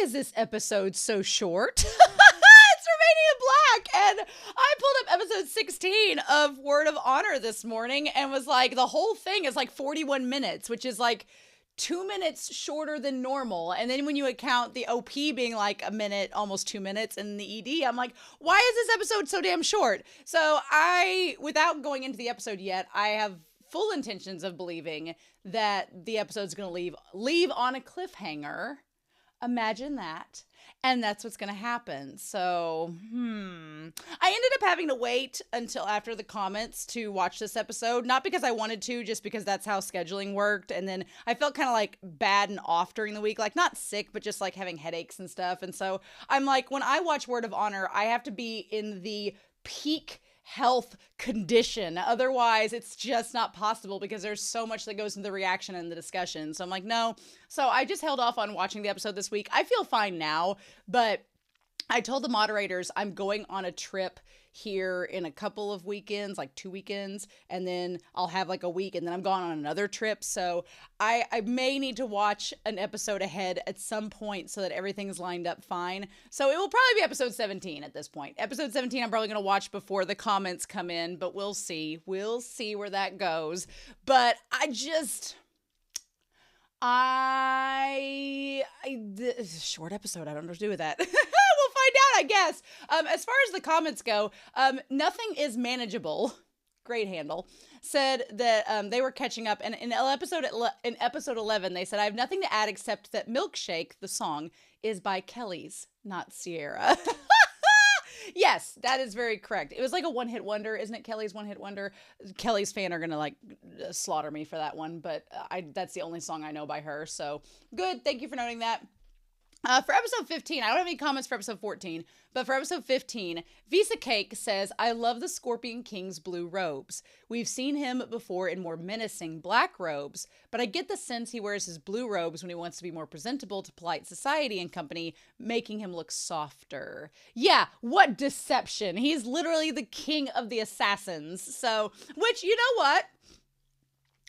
is this episode so short? It's Romania Black, and I pulled up episode 16 of Word of Honor this morning and was like, the whole thing is like 41 minutes, which is like 2 minutes shorter than normal. And then when you account the OP being like a minute, almost 2 minutes, and the ED, I'm like, why is this episode so damn short? So without going into the episode yet, I have full intentions of believing that the episode's going to leave on a cliffhanger. Imagine that. And that's what's going to happen. So, I ended up having to wait until after the comments to watch this episode. Not because I wanted to, just because that's how scheduling worked. And then I felt kind of like bad and off during the week. Like not sick, but just like having headaches and stuff. And so I'm like, when I watch Word of Honor, I have to be in the peak health condition. Otherwise, it's just not possible because there's so much that goes into the reaction and the discussion. So I'm like, no. So I just held off on watching the episode this week. I feel fine now, but I told the moderators I'm going on a trip here in a couple of weekends, like 2 weekends, and then I'll have like a week and then I'm going on another trip. So I may need to watch an episode ahead at some point so that everything's lined up fine. So it will probably be episode 17 at this point. Episode 17 I'm probably going to watch before the comments come in, but we'll see. We'll see where that goes. But short episode. I don't know what to do with that. We'll find out, I guess. As far as the comments go, nothing is manageable. Great handle. Said that they were catching up, and in episode 11, they said, I have nothing to add except that Milkshake, the song, is by Kelly's, not Sierra. Yes, that is very correct. It was like a one-hit wonder. Isn't it Kelly's one-hit wonder? Kelly's fan are going to like slaughter me for that one, but that's the only song I know by her. So good. Thank you for noting that. For episode 15, I don't have any comments for episode 14, but for episode 15, Visa Cake says, I love the Scorpion King's blue robes. We've seen him before in more menacing black robes, but I get the sense he wears his blue robes when he wants to be more presentable to polite society and company, making him look softer. Yeah, what deception. He's literally the king of the assassins. So, which, you know what?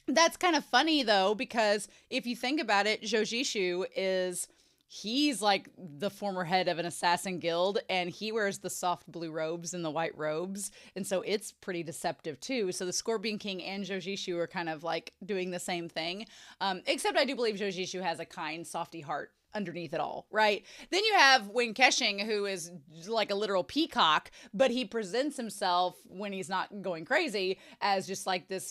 That's kind of funny, though, because if you think about it, Zhou he's like the former head of an assassin guild, and he wears the soft blue robes and the white robes. And so it's pretty deceptive too. So the Scorpion King and Zhou are kind of like doing the same thing. Except I do believe Zhou has a kind, softy heart underneath it all, right? Then you have Wen Kexing, who is like a literal peacock, but he presents himself when he's not going crazy as just like this,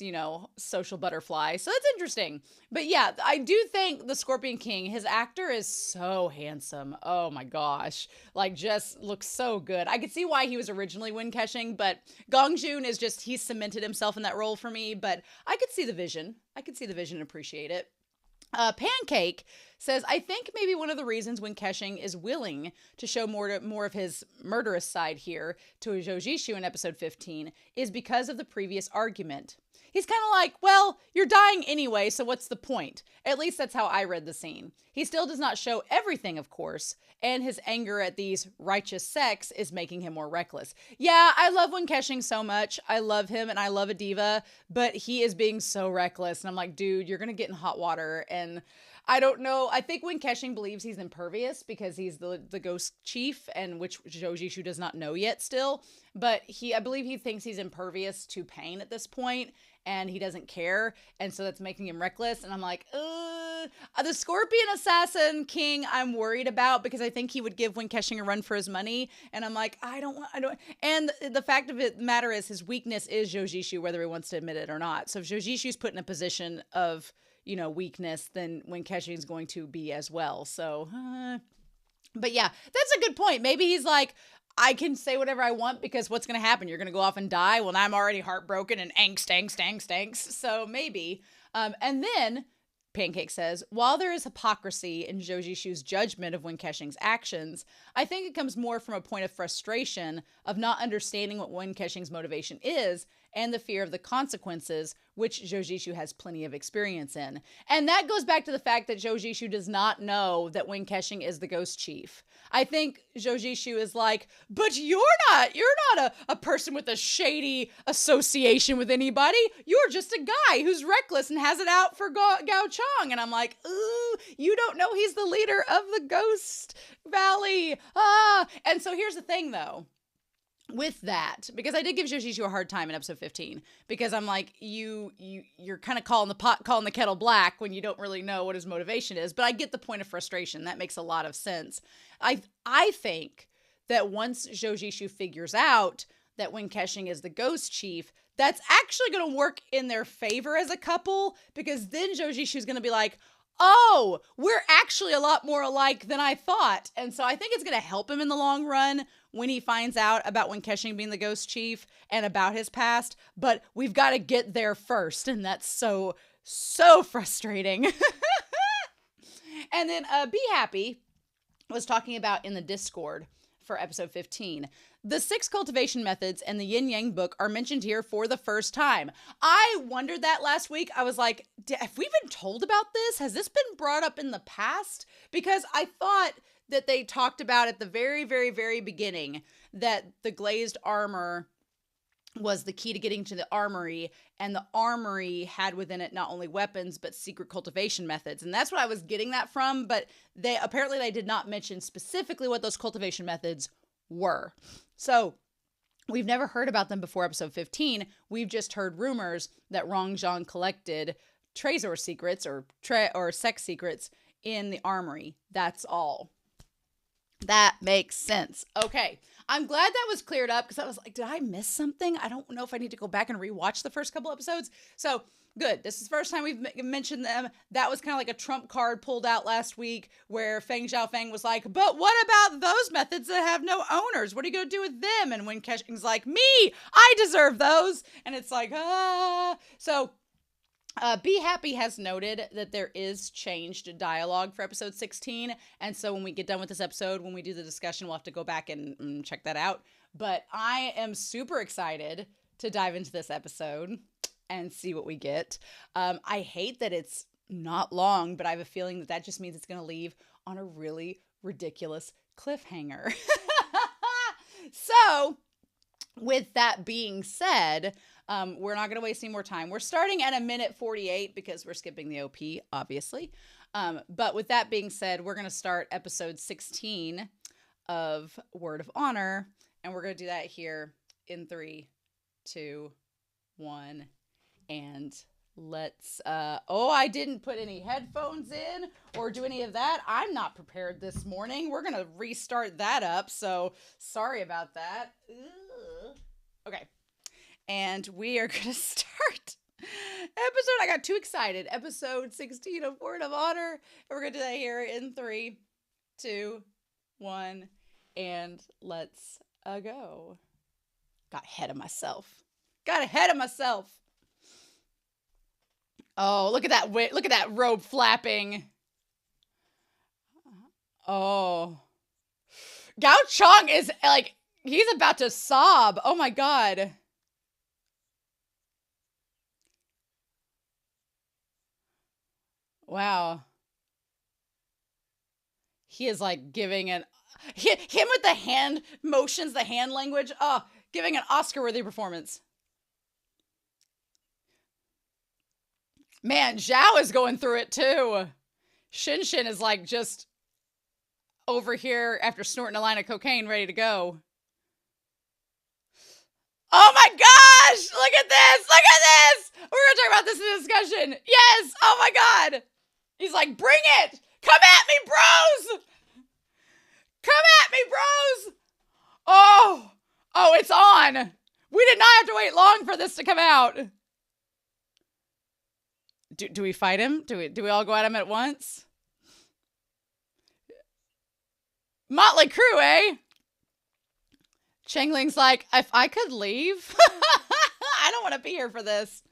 social butterfly. So that's interesting. But yeah, I do think the Scorpion King, his actor is so handsome. Oh my gosh. Like just looks so good. I could see why he was originally Wen Kexing, but Gong Joon is just, he's cemented himself in that role for me, but I could see the vision. And appreciate it. Pancake says, I think maybe one of the reasons Wen Kexing is willing to show more of his murderous side here to Zhou in episode 15 is because of the previous argument. He's kind of like, well, you're dying anyway, so what's the point? At least that's how I read the scene. He still does not show everything, of course, and his anger at these righteous sects is making him more reckless. Yeah, I love Wen Kexing so much. I love him and I love a diva, but he is being so reckless. And I'm like, dude, you're going to get in hot water. And I don't know. I think Wen Kexing believes he's impervious because he's the ghost chief, and which Zhou does not know yet still. But I believe he thinks he's impervious to pain at this point, and he doesn't care. And so that's making him reckless. And I'm like, the Scorpion Assassin King I'm worried about because I think he would give Wen Kexing a run for his money. And I'm like, I don't. And the fact of the matter is his weakness is Zhou, whether he wants to admit it or not. So if Zhou put in a position of, weakness, then Wen Kexing is going to be as well. So, but yeah, that's a good point. Maybe he's like, I can say whatever I want because what's going to happen? You're going to go off and die? Well, I'm already heartbroken and angst. So maybe. And then Pancake says, while there is hypocrisy in Zhou judgment of Wen Kexing's actions, I think it comes more from a point of frustration of not understanding what Wen Kexing's motivation is and the fear of the consequences which Zhou Zishu has plenty of experience in. And that goes back to the fact that Zhou Zishu does not know that Wen Kexing is the ghost chief. I think Zhou Zishu is like, but you're not a person with a shady association with anybody. You're just a guy who's reckless and has it out for Gao Chong. And I'm like, ooh, you don't know he's the leader of the Ghost Valley. And so here's the thing though. With that, because I did give Zhou Zishu a hard time in episode 15, because I'm like, you're kind of calling the kettle black when you don't really know what his motivation is. But I get the point of frustration. That makes a lot of sense. I think that once Zhou Zishu figures out that Wen Kexing is the ghost chief, that's actually going to work in their favor as a couple, because then Zhou Zishu is going to be like, oh, we're actually a lot more alike than I thought. And so I think it's going to help him in the long run when he finds out about Wen Kexing being the ghost chief and about his past. But we've got to get there first. And that's so frustrating. And then Be Happy was talking about in the Discord for episode 15. The 6 cultivation methods and the Yin Yang book are mentioned here for the first time. I wondered that last week. I was like, have we been told about this? Has this been brought up in the past? Because I thought that they talked about at the very, very, very beginning that the glazed armor was the key to getting to the armory, and the armory had within it not only weapons, but secret cultivation methods. And that's what I was getting that from, but they did not mention specifically what those cultivation methods were. So we've never heard about them before episode 15. We've just heard rumors that Rongzhang collected Trezor secrets or sex secrets in the armory. That's all. That makes sense. Okay. I'm glad that was cleared up, because I was like, did I miss something? I don't know if I need to go back and rewatch the first couple episodes. So good. This is the first time we've mentioned them. That was kind of like a trump card pulled out last week where Feng Xiaofeng was like, but what about those methods that have no owners? What are you going to do with them? And Wen Kexing's like, me, I deserve those. And it's like, So Be Happy has noted that there is changed dialogue for episode 16. And so when we get done with this episode, when we do the discussion, we'll have to go back and check that out. But I am super excited to dive into this episode and see what we get. I hate that it's not long, but I have a feeling that just means it's going to leave on a really ridiculous cliffhanger. So with that being said, we're not going to waste any more time. We're starting at 1:48 because we're skipping the OP, obviously. But with that being said, we're going to start episode 16 of Word of Honor. And we're going to do that here in 3, 2, 1. And let's, I didn't put any headphones in or do any of that. I'm not prepared this morning. We're going to restart that up. So sorry about that. Ugh. Okay. And we are going to start I got too excited. Episode 16 of Word of Honor. And we're going to do that here in 3, 2, 1. And let's go. Got ahead of myself. Oh, look at that look at that robe flapping. Oh. Gao Chong is like, he's about to sob. Oh my God. Wow. He is like giving him with the hand motions, the hand language. Oh, giving an Oscar-worthy performance. Man, Zhao is going through it too. Shin is like just over here after snorting a line of cocaine, ready to go. Oh my gosh! Look at this! We're gonna talk about this in the discussion. Yes! Oh my God! He's like, bring it! Come at me, bros! Oh, it's on. We did not have to wait long for this to come out. Do we fight him? Do we all go at him at once? Motley crew, eh? Chengling's like, if I could leave, I don't want to be here for this.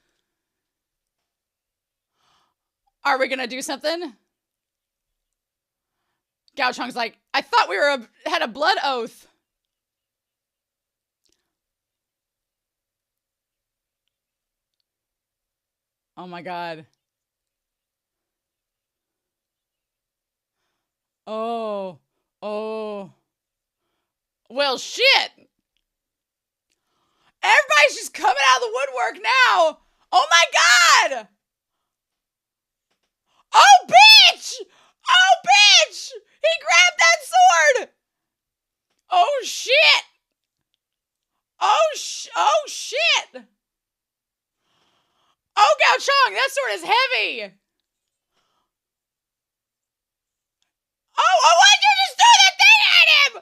Are we gonna do something? Gao Chong's like, I thought we had a blood oath. Oh my god. Oh. Oh. Well, shit. Everybody's just coming out of the woodwork now. Oh my god. Oh, bitch. Oh, bitch. He grabbed that sword. Oh, shit. Oh, shit. Oh, Gao Chong, that sword is heavy. Oh, what? You just threw that thing at him.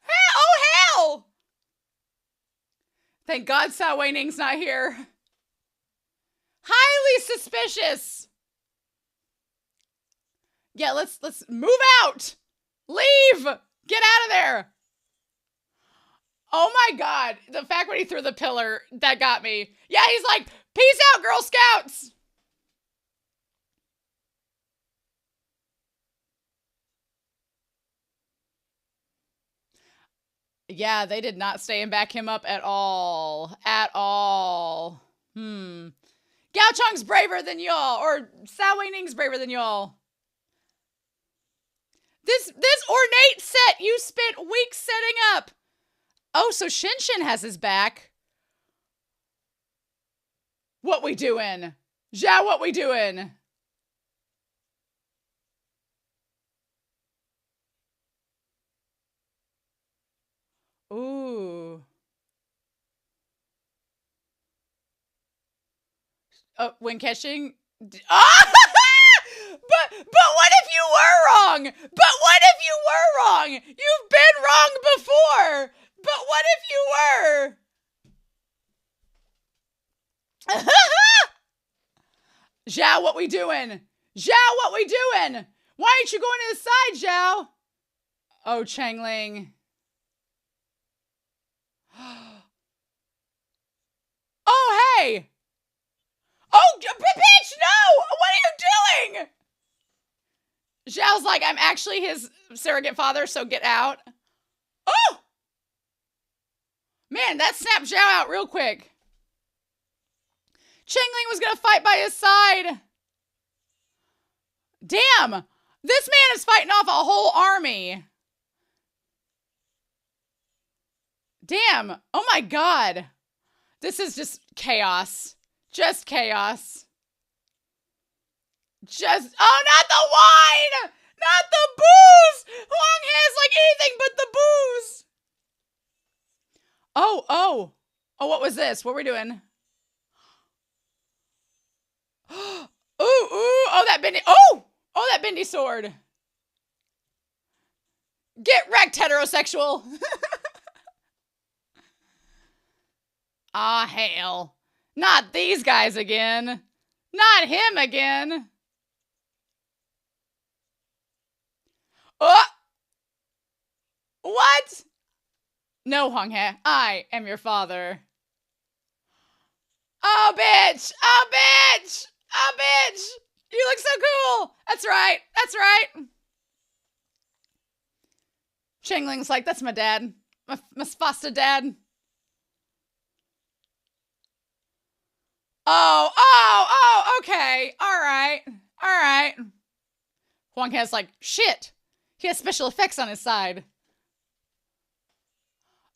Hell, oh, hell. Thank God Xiaolian's not here. Highly suspicious. Yeah, let's move out. Leave. Get out of there. Oh my god. The fact when he threw the pillar, that got me. Yeah, he's like, peace out, Girl Scouts. Yeah, they did not stay and back him up at all. At all. Gao Chong's braver than y'all. Or Xiaolian's braver than y'all. This ornate set you spent weeks setting up. Oh, so Shinshin has his back. What we doing? Zhao, what we doing? Ooh. Oh, Wen Kexing? Oh! But what if you were wrong? But what if you were wrong? You've been wrong before. But what if you were? Zhao, what we doing? Zhao, what we doing? Why aren't you going to the side, Zhao? Oh, Chengling. Oh, hey. Oh, bitch, no! What are you doing? Zhao's like, I'm actually his surrogate father, so get out. Oh! Man, that snapped Zhao out real quick. Chengling was gonna fight by his side. Damn! This man is fighting off a whole army. Damn. Oh my god. This is just chaos. Just chaos. Just, oh, not the wine! Not the booze! Huang has like anything but the booze. Oh, what was this? What were we doing? Ooh, oh, that bendy, oh, that bendy sword. Get wrecked, heterosexual. Ah, hell. Not these guys again. Not him again. Oh! What? No, Honghe. I am your father. Oh, bitch! Oh, bitch! Oh, bitch! You look so cool! That's right. That's right. Chengling's like, that's my dad. My foster dad. Oh, okay. All right. Huang has like, shit. He has special effects on his side.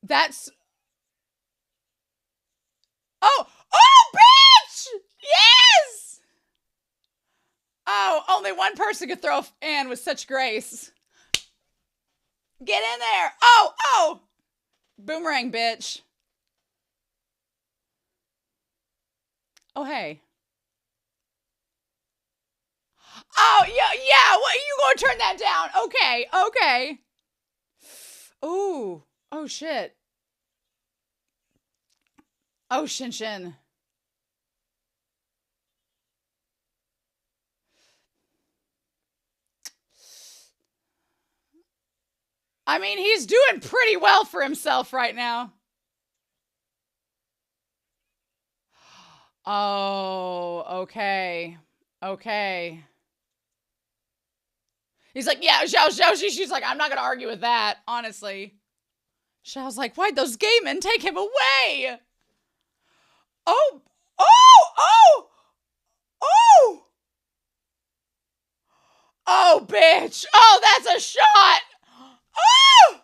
That's... Oh, bitch! Yes! Oh, only one person could throw Anne with such grace. Get in there. Oh! Boomerang, bitch. Oh, hey. Oh, yeah, what, you gonna turn that down? Okay. Ooh, oh, shit. Oh, Shinshin. I mean, he's doing pretty well for himself right now. Oh, okay. He's like, yeah, Zhao, she's like, I'm not gonna argue with that, honestly. Zhao's like, why'd those gay men take him away? Oh, Oh! Oh! Oh, bitch! Oh, that's a shot! Oh!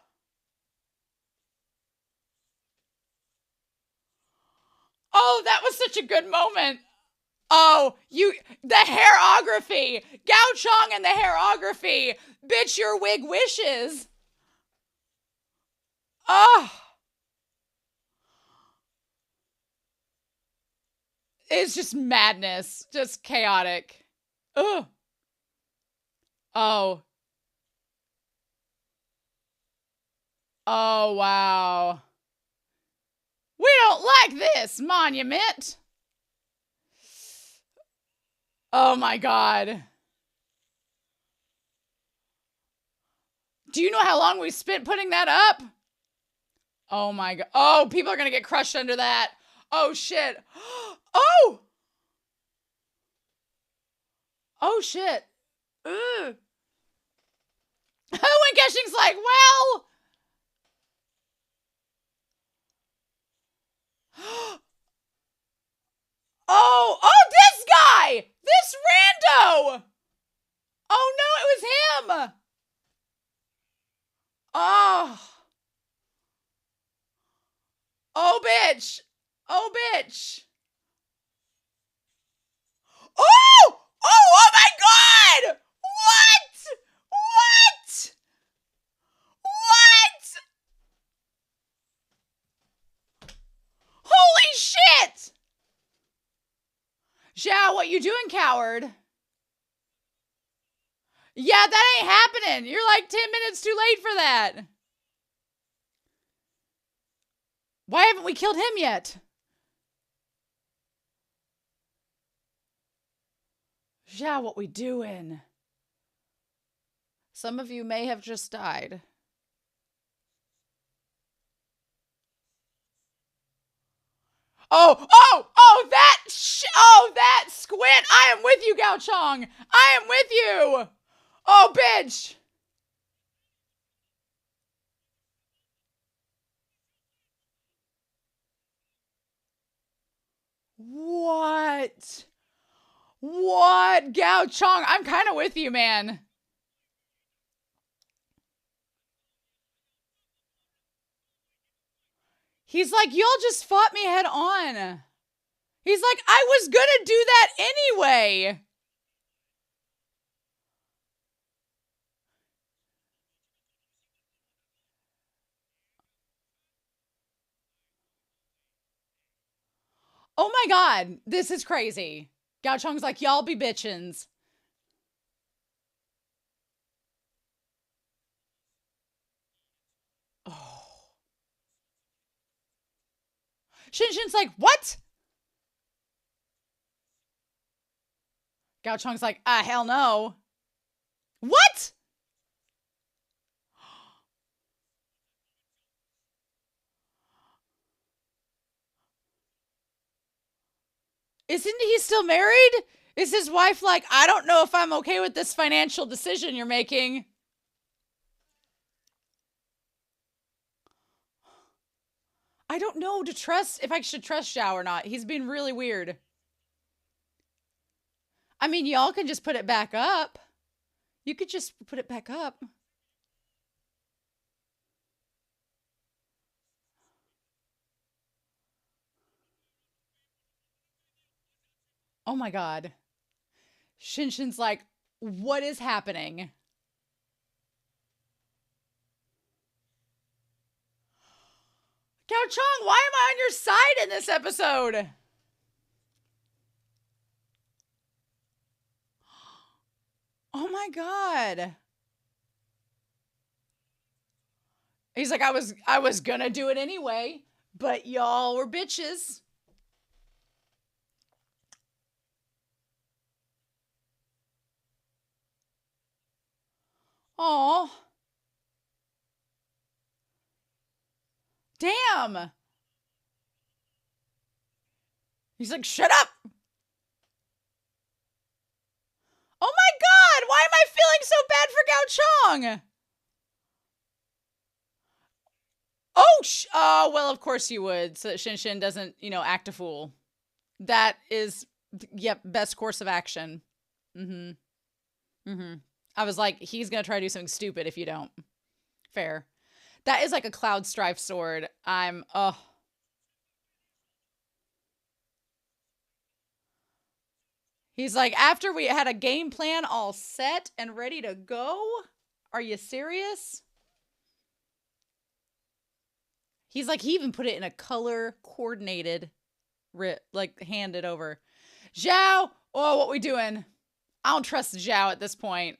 Oh, that was such a good moment. Oh, the hairography! Gao Chong and the hairography! Bitch, your wig wishes! Oh! It's just madness. Just chaotic. Ugh. Oh. Oh, wow. We don't like this, monument! Oh my god. Do you know how long we spent putting that up? Oh my god. Oh, people are gonna get crushed under that. Oh shit. Oh! Oh shit. Ugh. Wen Kexing's like, well. Oh, this guy! This rando! Oh no, it was him! Oh. Oh, bitch. Oh, bitch. Oh! Oh my god! What? What? What? Holy shit! Zhao, what you doing, coward? Yeah, that ain't happening. You're like 10 minutes too late for that. Why haven't we killed him yet? Zhao, what we doing? Some of you may have just died. Oh, that squint. I am with you, Gao Chong. I am with you. Oh, bitch. What? What? Gao Chong, I'm kind of with you, man. He's like, y'all just fought me head on. He's like, I was gonna do that anyway. Oh my god, this is crazy. Gao Chong's like, y'all be bitchins. Oh. Shin's like, what? Gao Chong's like, hell no. What? Isn't he still married? Is his wife like, I don't know if I'm okay with this financial decision you're making? I don't know if I should trust Zhao or not. He's been really weird. I mean, y'all can just put it back up. You could just put it back up. Oh my god. Shin's like, what is happening? Gao Chong, why am I on your side in this episode? Oh my god. He's like, I was gonna do it anyway, but y'all were bitches. Aw. Damn. He's like, shut up. Oh my god, why am I feeling so bad for Gao Chong? Oh, well, of course you would, so that Shin doesn't, act a fool. That is, yep, best course of action. Mm-hmm. Mm-hmm. I was like, he's gonna try to do something stupid if you don't. Fair. That is like a Cloud Strife sword. Oh. He's like, after we had a game plan all set and ready to go? Are you serious? He's like, he even put it in a color coordinated, like handed over. Zhao, oh, what we doing? I don't trust Zhao at this point.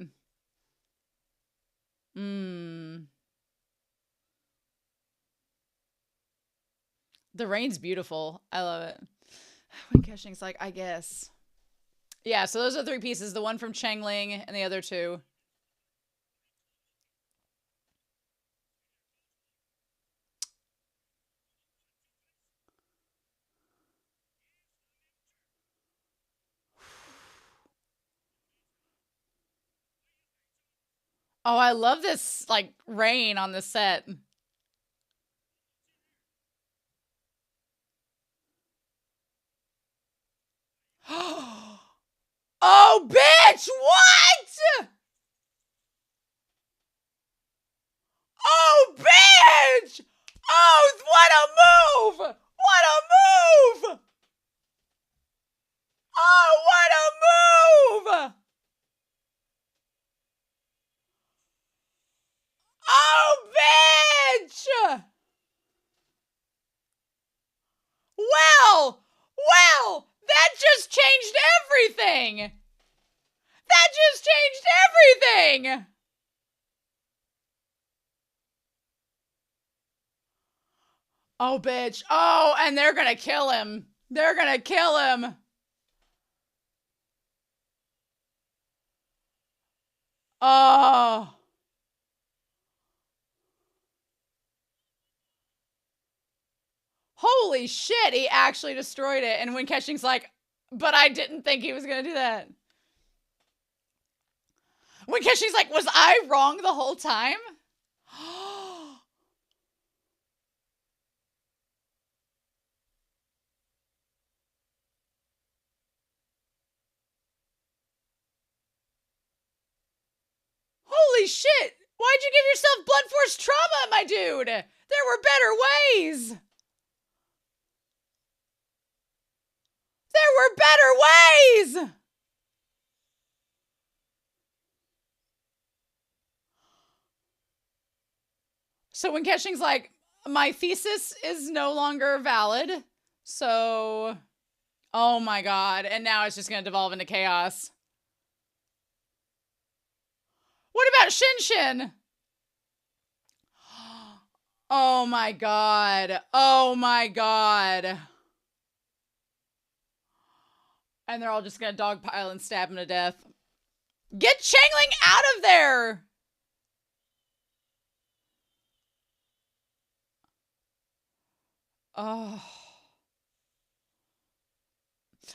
The rain's beautiful. I love it. Wen Kexing's like, I guess. Yeah, so those are 3 pieces. The one from Chengling and the other 2. Oh, I love this, like, rain on the set. Oh, bitch! What? Oh, bitch! Oh, what a move! What a move! Oh, what a move! Oh, bitch! Well, that just changed everything! That just changed everything! Oh, bitch. Oh, and they're gonna kill him. They're gonna kill him. Oh. Holy shit, he actually destroyed it. And Wen Kexing's like, but I didn't think he was gonna do that. Wen Kexing's like, was I wrong the whole time? Holy shit! Why'd you give yourself blunt force trauma, my dude? There were better ways! There were better ways! So Wen Kexing's like, my thesis is no longer valid, so... Oh my god, and now it's just gonna devolve into chaos. What about Shin? Oh my god. Oh my god. And they're all just gonna dogpile and stab him to death. Get Chengling out of there! Oh.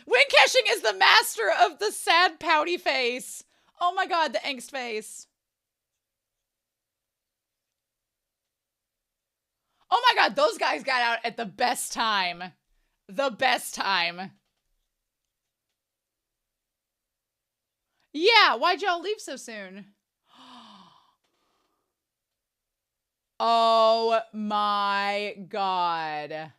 Wen Kexing is the master of the sad, pouty face. Oh my god, the angst face. Oh my god, those guys got out at the best time. The best time. Yeah, why'd y'all leave so soon? Oh my god.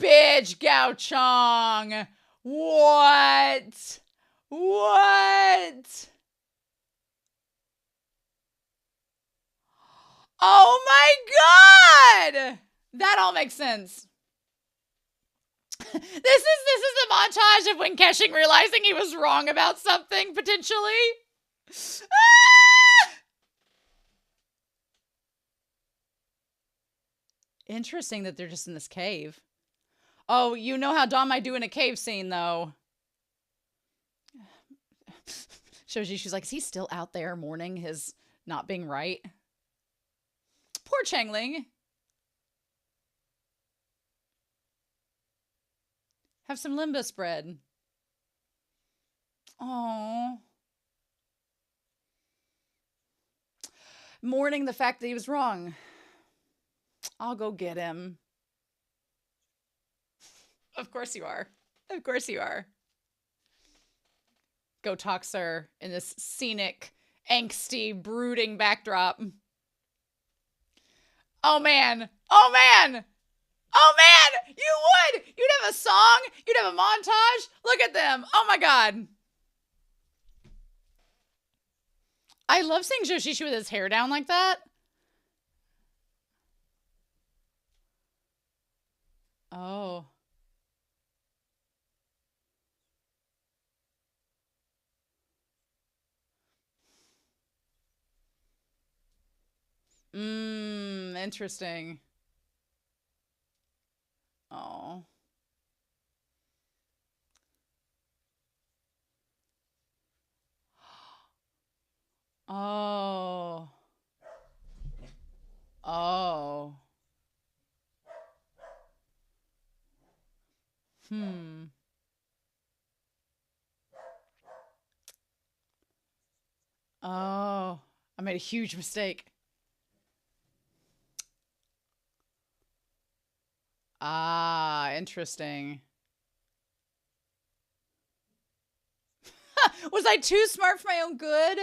Bitch, Gao Chong. What? What? Oh my god! That all makes sense. This is a montage of Wen Kexing realizing he was wrong about something, potentially. Ah! Interesting that they're just in this cave. Oh, you know how dumb I do in a cave scene, though. Shows you, she's like, is he still out there mourning his not being right? Poor Chengling. Have some limbus bread. Oh. Mourning the fact that he was wrong. I'll go get him. Of course you are. Of course you are. Go talk, sir, in this scenic, angsty, brooding backdrop. Oh, man. Oh, man. Oh, man. You would. You'd have a song. You'd have a montage. Look at them. Oh, my God. I love seeing Zhou with his hair down like that. Oh. Interesting. Oh. Oh. Oh. Oh. I made a huge mistake. Ah, interesting. Was I too smart for my own good?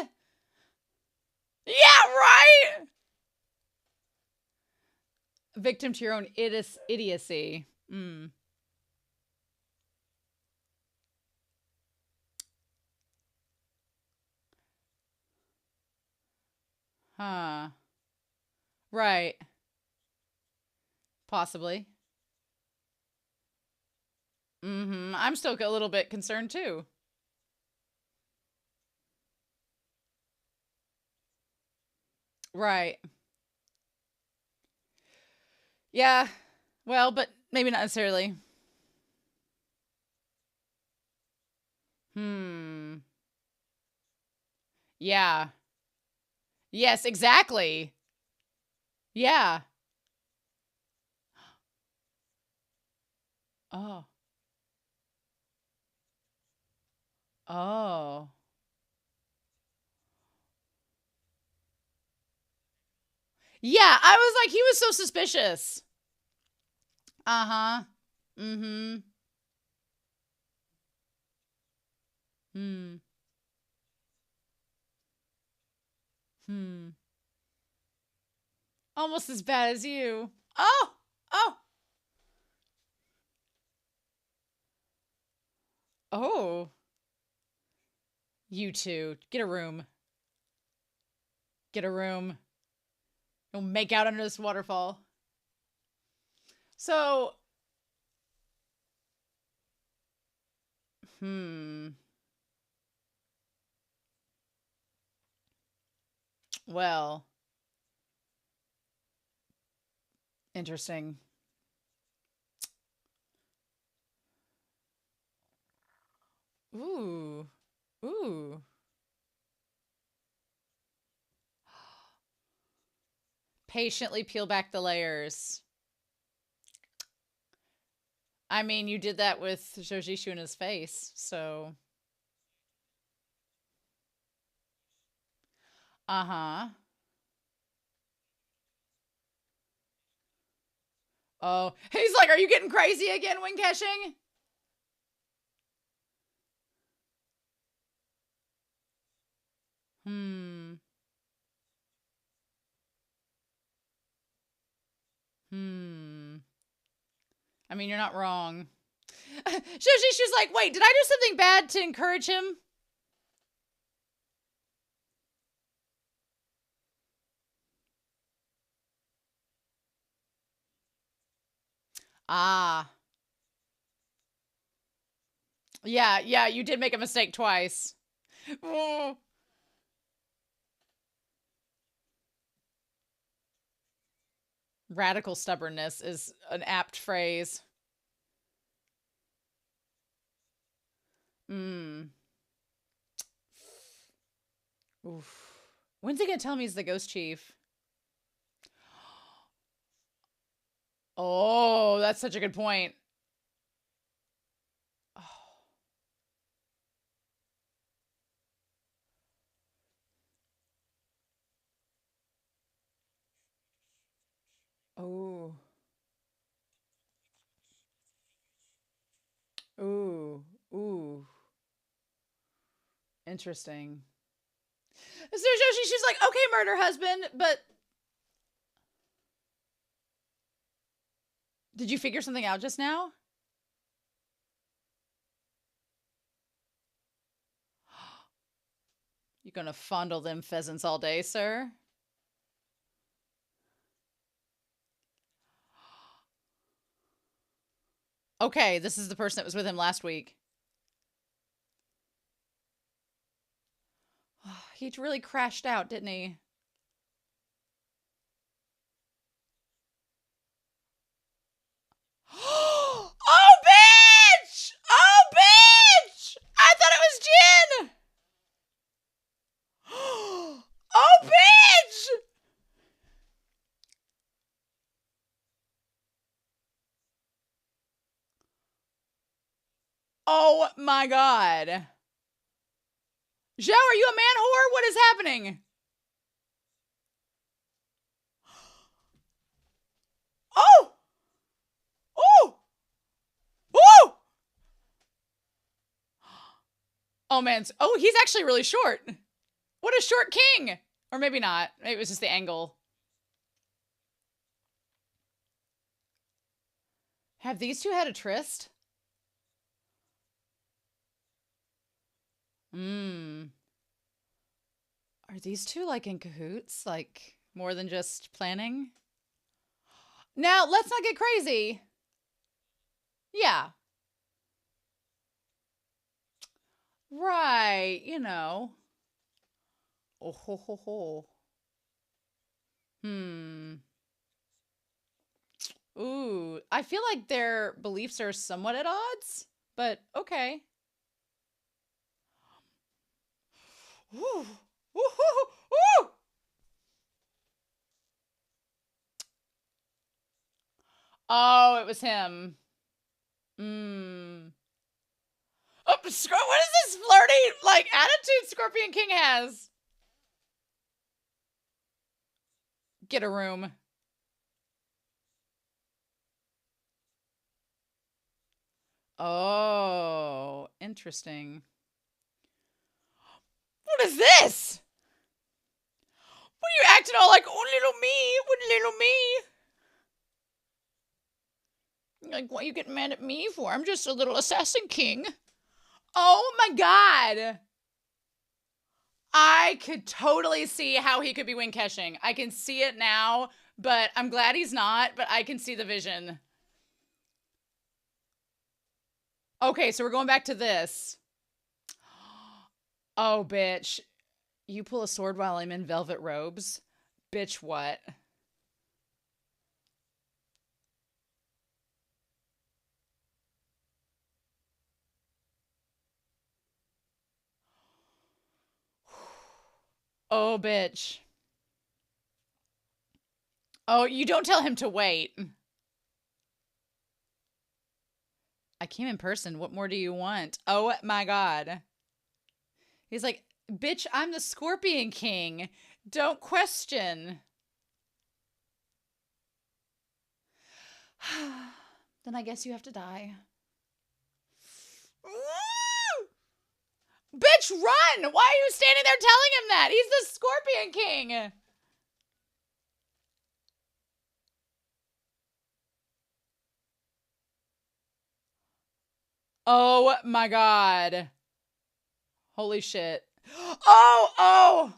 Yeah, right? Victim to your own idiocy. Huh. Right. Possibly. I'm still a little bit concerned too. Right. Yeah. Well, but maybe not necessarily. Yeah. Yes, exactly. Yeah. Oh. Oh. Yeah, I was like, he was so suspicious. Uh-huh. Mm-hmm. Hmm. Almost as bad as you. Oh! Oh! Oh. You two. Get a room. Get a room. Don't make out under this waterfall. So... Well... Interesting. Ooh. Ooh. Patiently peel back the layers. I mean, you did that with Zhou in his face, so... Uh-huh. Oh, he's like, are you getting crazy again, Wen Kexing? I mean, you're not wrong. Zhou like, wait, did I do something bad to encourage him? Ah. Yeah, yeah, you did make a mistake twice. Oh. Radical stubbornness is an apt phrase. Oof. When's he gonna tell me he's the ghost chief? Oh, that's such a good point. Oh. Interesting. So she's like, okay, murder husband, but did you figure something out just now? You gonna fondle them pheasants all day, sir? Okay, this is the person that was with him last week. He really crashed out, didn't he? Oh, bitch! Oh, bitch! I thought it was Jin! Oh, bitch! Oh, my God. Zhao, are you a man whore? What is happening? Oh! Oh! Oh! Oh, man. Oh, he's actually really short. What a short king. Or maybe not. Maybe it was just the angle. Have these two had a tryst? Are these two like in cahoots? Like more than just planning? Now, let's not get crazy. Yeah. Right, you know. Oh ho ho ho. Ooh, I feel like their beliefs are somewhat at odds, but okay. Ooh. Ooh, ooh, ooh. Oh, it was him. Oh, what is this flirty, like, attitude Scorpion King has? Get a room. Oh, interesting. What is this? What are you acting all like, oh, little me? What little me? Like, what are you getting mad at me for? I'm just a little assassin king. Oh my God. I could totally see how he could be Wen Kexing. I can see it now, but I'm glad he's not, but I can see the vision. Okay, so we're going back to this. Oh, bitch. You pull a sword while I'm in velvet robes? Bitch, what? Oh, bitch. Oh, you don't tell him to wait. I came in person. What more do you want? Oh, my God. He's like, bitch, I'm the Scorpion King. Don't question. Then I guess you have to die. Bitch, run! Why are you standing there telling him that? He's the Scorpion King. Oh my God. Holy shit. Oh!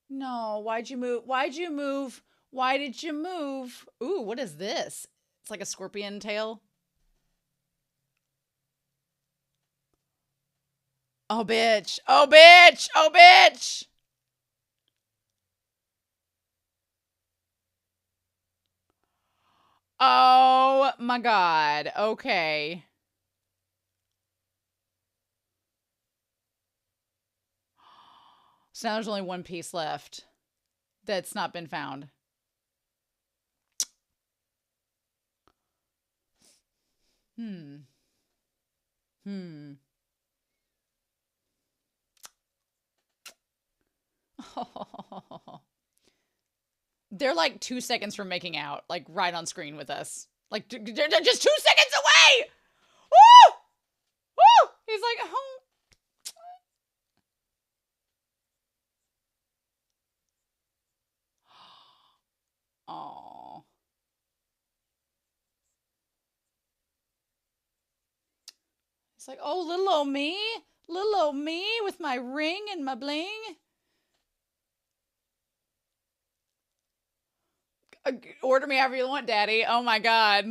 No, why'd you move? Why'd you move? Why did you move? Ooh, what is this? It's like a scorpion tail. Oh, bitch. Oh, bitch. Oh, bitch. Oh, my God. Okay. So now there's only one piece left that's not been found. They're like 2 seconds from making out, like right on screen with us. Like, they're just 2 seconds away! Woo! Woo! He's like, oh. It's like, oh, little old me. Little old me with my ring and my bling. Order me however you want, Daddy. Oh my God.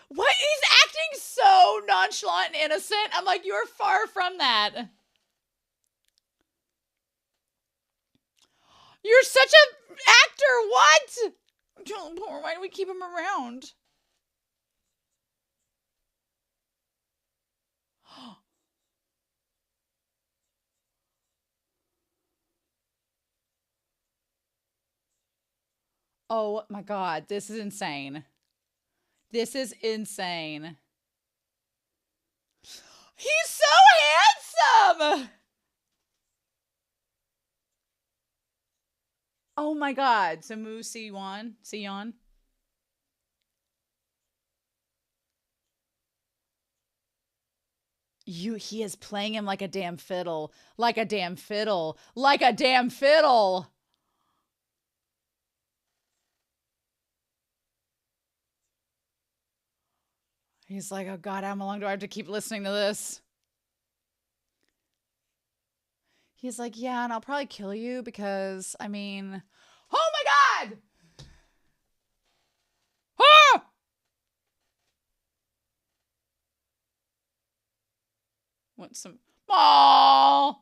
What? He's acting so nonchalant and innocent. I'm like, you're far from that. You're such a actor. What? Why do we keep him around? Oh my God. This is insane. This is insane. He's so handsome. Oh my God. So Mu Sion. He is playing him like a damn fiddle. Like a damn fiddle. Like a damn fiddle. He's like, oh God, how long do I have to keep listening to this? He's like, yeah, and I'll probably kill you because, I mean, oh my God! Ah! Want some? Aww!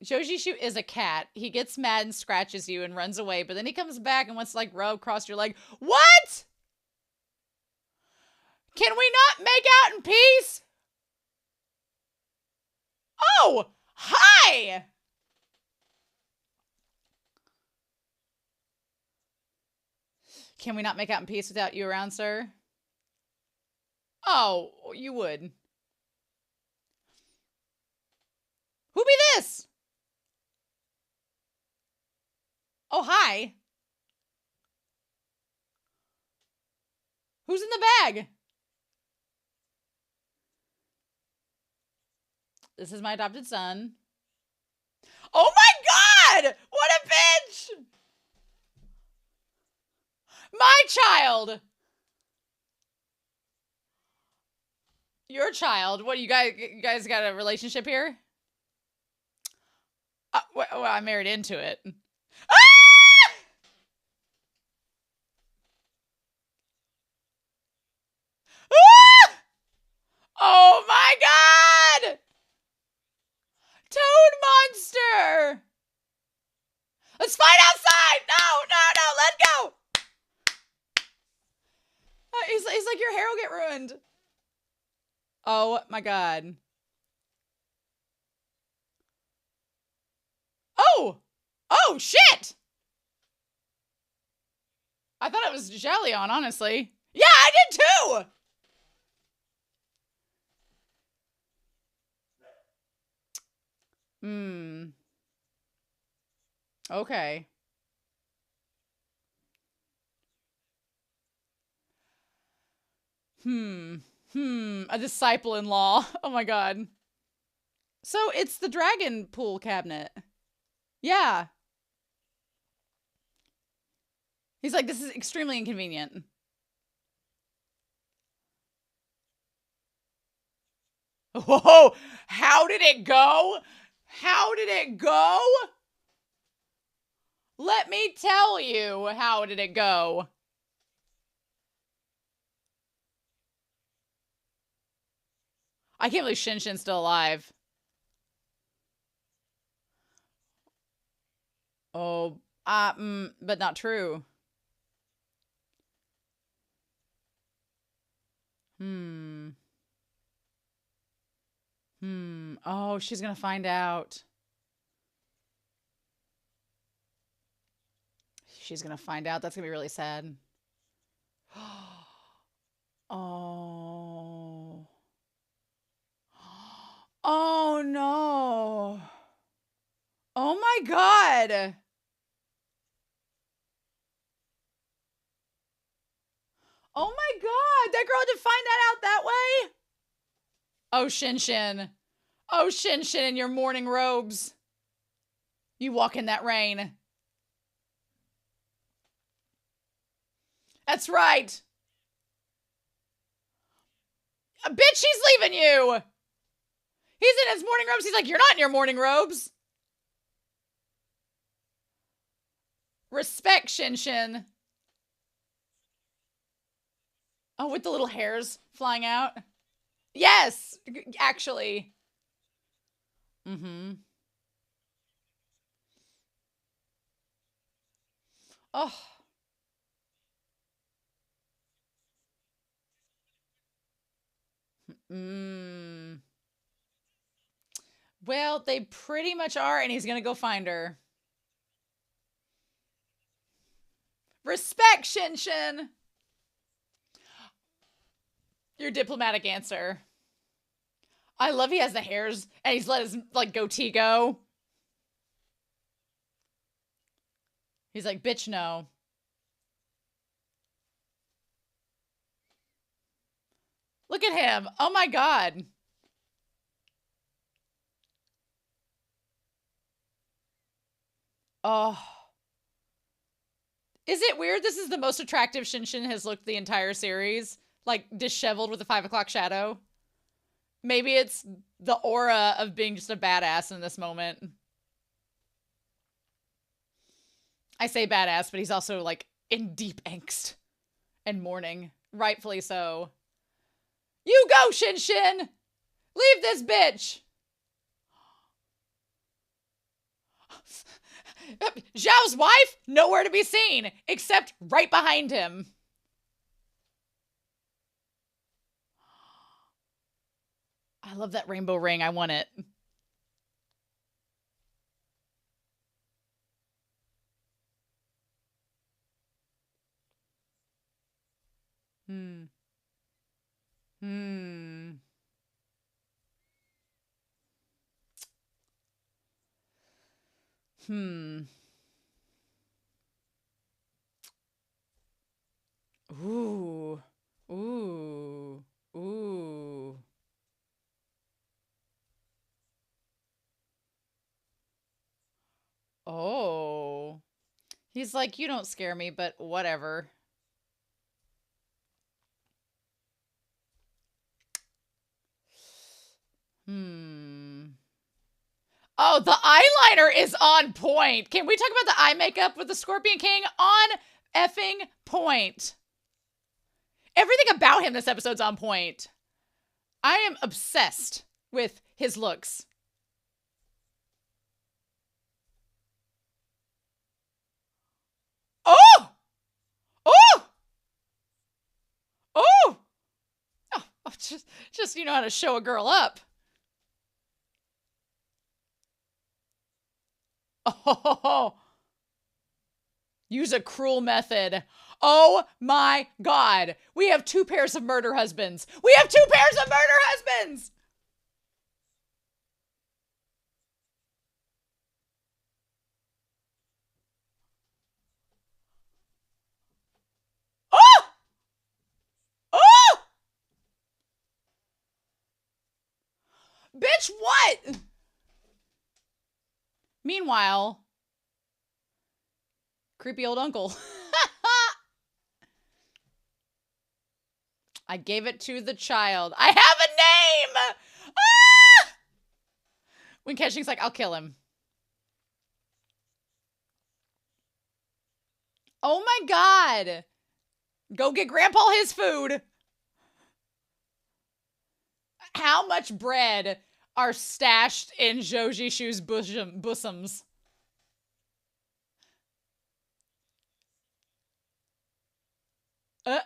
Zhou is a cat. He gets mad and scratches you and runs away, but then he comes back and wants to like rub across your leg. What? Can we not make out in peace? Oh, hi! Can we not make out in peace without you around, sir? Oh, you would. Who be this? Oh, hi. Who's in the bag? This is my adopted son. Oh my God! What a bitch! My child! Your child? What, you guys got a relationship here? Well, I married into it. Ah! Ah! Oh my God! Toad monster! Let's fight outside! No, let go! He's like, your hair will get ruined. Oh my God. Oh! Oh, shit! I thought it was Xiaolian, honestly. Yeah, I did too! Okay. A disciple-in-law. Oh my God. So it's the dragon pool cabinet. Yeah. He's like, this is extremely inconvenient. Whoa! How did it go? How did it go? Let me tell you, how did it go? I can't believe Shin's still alive. Oh, but not true. Oh, she's gonna find out. She's gonna find out. That's gonna be really sad. Oh. Oh no. Oh my God. Oh my God. That girl had to find that out that way? Oh, Shin. Oh, Shin in your morning robes. You walk in that rain. That's right. Bitch, he's leaving you. He's in his morning robes. He's like, you're not in your morning robes. Respect, Shin Shin. Oh, with the little hairs flying out. Yes, actually. Mm-hmm. Oh. Mm. Well, they pretty much are, and he's gonna go find her. Respect, Shin Shin. Your diplomatic answer. I love he has the hairs, and he's let his, like, goatee go. He's like, bitch, no. Look at him. Oh, my God. Oh. Is it weird this is the most attractive Shin Shin has looked the entire series? Like, disheveled with a 5 o'clock shadow? Maybe it's the aura of being just a badass in this moment. I say badass, but he's also, like, in deep angst and mourning. Rightfully so. You go, Shin Shin! Leave this bitch! Zhao's wife? Nowhere to be seen, except right behind him. I love that rainbow ring. I want it. Hmm. Hmm. Hmm. Ooh. Ooh. Ooh. Oh. He's like, you don't scare me, but whatever. Hmm. Oh, the eyeliner is on point. Can we talk about the eye makeup with the Scorpion King? On effing point. Everything about him this episode's on point. I am obsessed with his looks. Oh! Oh! Oh! Oh, just you know how to show a girl up. Oh! Use a cruel method. Oh my God. We have 2 pairs of murder husbands. We have 2 pairs of murder husbands! Oh! Oh! Bitch, what? Meanwhile, creepy old uncle. I gave it to the child. I have a name! Ah! Wen Kexing's like, I'll kill him. Oh my God. Go get Grandpa his food. How much bread are stashed in Zhou Zishu's bosoms? Uh.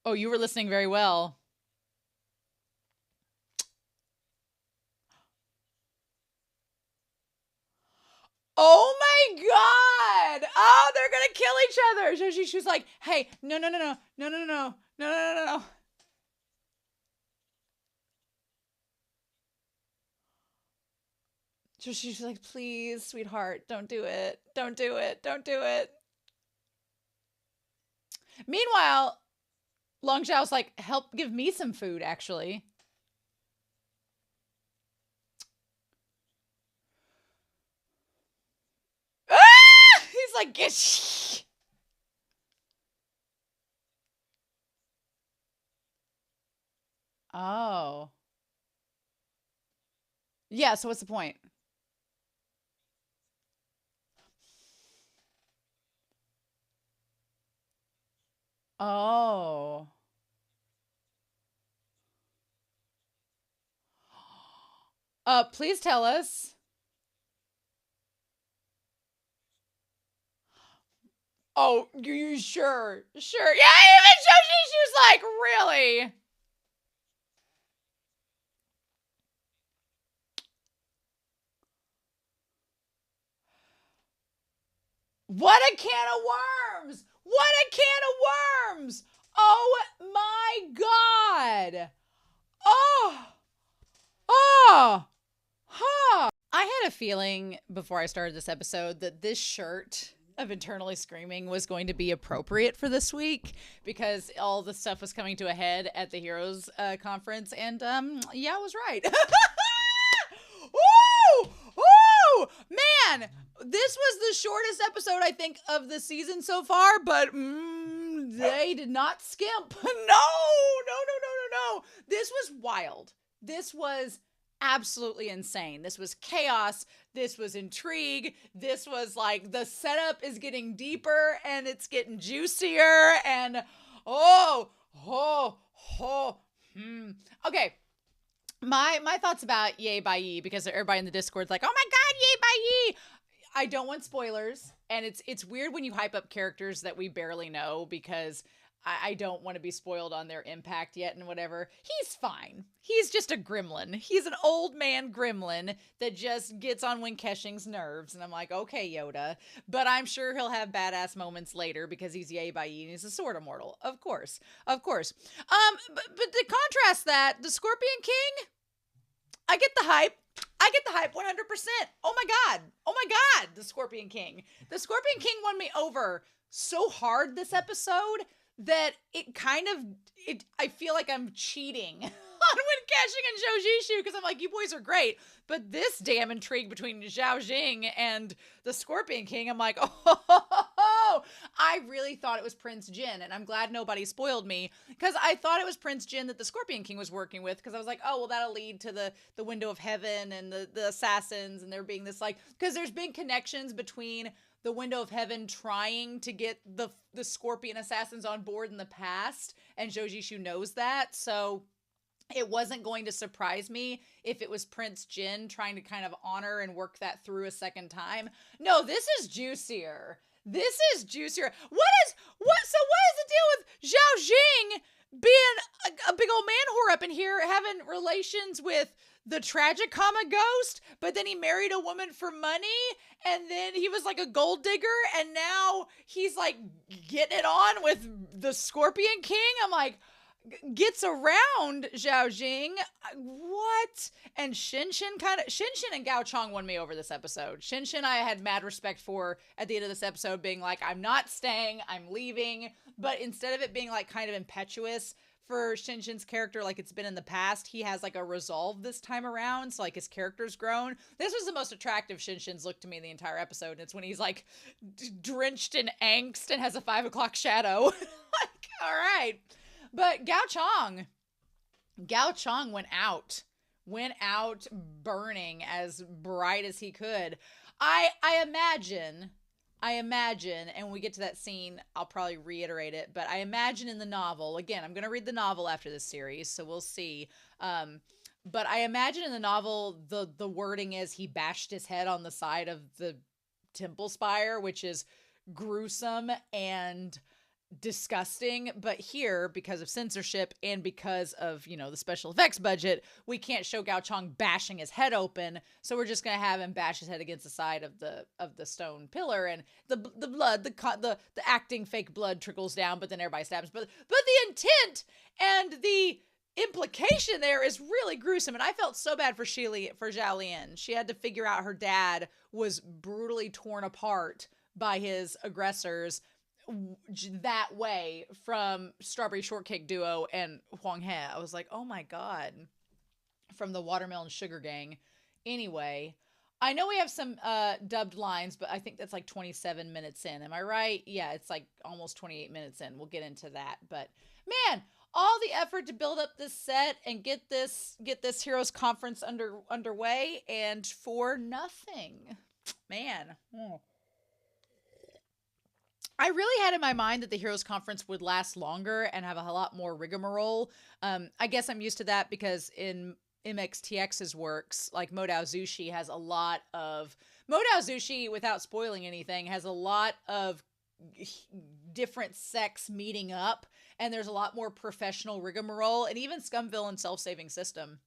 Oh, you were listening very well. Oh my God! Oh, they're gonna kill each other. So she's like, "Hey, no, no, no, no, no, no, no, no, no, no, no, no." So she's like, "Please, sweetheart, don't do it. Don't do it. Don't do it." Meanwhile, Long Zhao's like, help give me some food, actually. Ah! He's like, get. Oh. Yeah, so what's the point? Oh. Please tell us. Oh, you sure? Sure. Yeah, even Shoshi, she was like, really? What a can of worms! What a can of worms! Oh my god! Oh! Oh! Huh! I had a feeling before I started this episode that this shirt of internally screaming was going to be appropriate for this week because all the stuff was coming to a head at the Heroes conference, and yeah, I was right. Woo! Woo! Man, this was the shortest episode I think of the season so far, but they did not skimp. No, no, no, no, no, no. This was wild. This was absolutely insane. This was chaos. This was intrigue. This was like the setup is getting deeper and it's getting juicier. And oh, oh, oh. Okay. My thoughts about Yay by Yi, because everybody in the Discord's like, oh my god, Yay by Yi. I don't want spoilers, and it's weird when you hype up characters that we barely know, because I don't want to be spoiled on their impact yet and whatever. He's fine. He's just a gremlin. He's an old man gremlin that just gets on Wen Kexing's nerves, and I'm like, okay, Yoda. But I'm sure he'll have badass moments later because he's Yay by Yi and he's a sword immortal. Of course. Of course. But to contrast that, the Scorpion King, I get the hype. I get the hype 100%. Oh my god. Oh my god, the Scorpion King. The Scorpion King won me over so hard this episode that it kind of, I feel like I'm cheating on Wen Kexing and Zhou Zishu, because I'm like, you boys are great, but this damn intrigue between Zhao Jing and the Scorpion King, I'm like, oh, I really thought it was Prince Jin, and I'm glad nobody spoiled me, because I thought it was Prince Jin that the Scorpion King was working with, because I was like, oh, well, that'll lead to the Window of Heaven and the assassins, and there being this, like, because there's been connections between the Window of Heaven trying to get the Scorpion assassins on board in the past, and Zhou Jishu knows that, so it wasn't going to surprise me if it was Prince Jin trying to kind of honor and work that through a second time. No, this is juicier. This is juicier. What is the deal with Zhao Jing being a big old man whore up in here, having relations with the tragic comma ghost, but then he married a woman for money, and then he was like a gold digger, and now he's like getting it on with the Scorpion King? I'm like, gets around Zhao Jing. What? And Shinshin and Gao Chong won me over this episode. Shinshin I had mad respect for at the end of this episode, being like, I'm not staying, I'm leaving. But instead of it being like kind of impetuous for Shinshin's character like it's been in the past, he has like a resolve this time around, so like his character's grown. This was the most attractive Shinshin's looked to me the entire episode, and it's when he's like drenched in angst and has a 5 o'clock shadow. Like, all right. But Gao Chong went out burning as bright as he could. I imagine, and when we get to that scene, I'll probably reiterate it, but I imagine in the novel, again, I'm going to read the novel after this series, so we'll see. But I imagine in the novel, the wording is he bashed his head on the side of the temple spire, which is gruesome and disgusting. But here, because of censorship and because of, the special effects budget, we can't show Gao Chong bashing his head open, so we're just gonna have him bash his head against the side of the stone pillar, and the blood, the acting fake blood trickles down, but then everybody stabs. But the intent and the implication there is really gruesome, and I felt so bad for Xiaolian. She had to figure out her dad was brutally torn apart by his aggressors that way from Strawberry Shortcake Duo and Huang He. I was like, oh my God, from the Watermelon Sugar Gang. Anyway, I know we have some dubbed lines, but I think that's like 27 minutes in. Am I right? Yeah, it's like almost 28 minutes in. We'll get into that. But man, all the effort to build up this set and get this Heroes Conference underway, and for nothing. Man. I really had in my mind that the Heroes Conference would last longer and have a lot more rigmarole. I guess I'm used to that because in MXTX's works, like Modao Zushi has a lot of... Modao Zushi, without spoiling anything, has a lot of different sects meeting up, and there's a lot more professional rigmarole, and even Scumville and Self-Saving System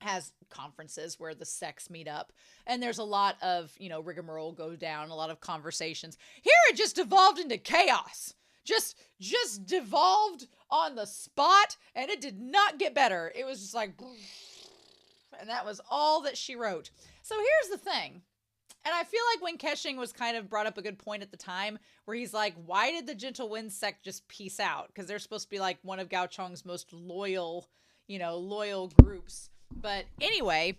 has conferences where the sects meet up, and there's a lot of, rigmarole go down, a lot of conversations. Here it just devolved into chaos. Just devolved on the spot, and it did not get better. It was just like... And that was all that she wrote. So here's the thing. And I feel like Wen Kexing was kind of brought up a good point at the time where he's like, why did the Gentle Wind sect just peace out? Because they're supposed to be like one of Gao Chong's most loyal groups. But anyway,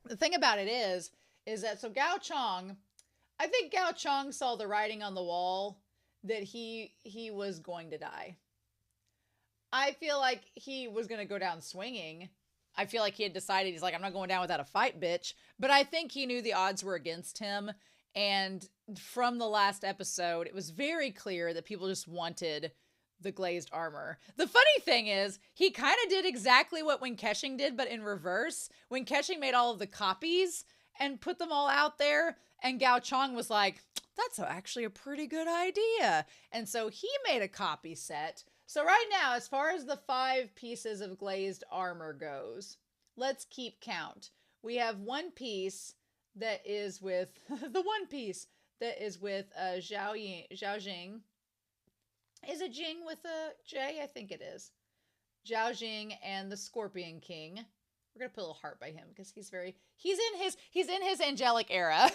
the thing about it is that so Gao Chong, I think Gao Chong saw the writing on the wall that he was going to die. I feel like he was going to go down swinging. I feel like he had decided, he's like, I'm not going down without a fight, bitch. But I think he knew the odds were against him. And from the last episode, it was very clear that people just wanted the glazed armor. The funny thing is, he kind of did exactly what Wen Kexing did, but in reverse. Wen Kexing made all of the copies and put them all out there. And Gao Chong was like, that's actually a pretty good idea. And so he made a copy set. So right now, as far as the 5 pieces of glazed armor goes, let's keep count. We have one piece that is with Zhao Jing. Is it Jing with a J? I think it is. Zhao Jing and the Scorpion King. We're gonna put a little heart by him because he's in his angelic era.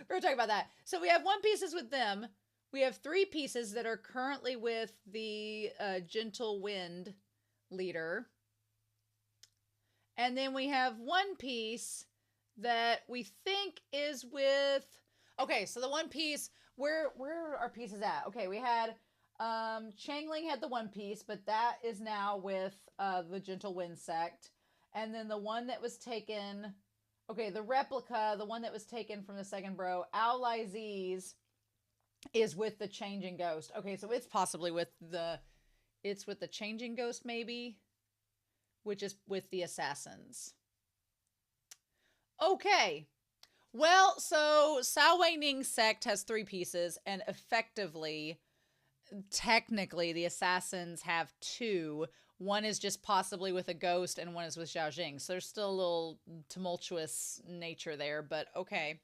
We're gonna talk about that. So we have 1 pieces with them. We have 3 pieces that are currently with the Gentle Wind leader. And then we have 1 piece that we think is with... Okay, so the 1 piece... Where are our pieces at? Okay, we had... Chengling had the 1 piece, but that is now with the Gentle Wind sect. And then the one that was taken... Okay, the replica, the one that was taken from the second bro, Finalizing, is with the Changing Ghost. Okay, so it's possibly with the Changing Ghost, maybe, which is with the Assassins. Okay, well, so Cao Wei-Ning's sect has 3 pieces, and effectively, technically, the Assassins have 2. One is just possibly with a ghost, and one is with Zhao Jing. So there's still a little tumultuous nature there, but okay.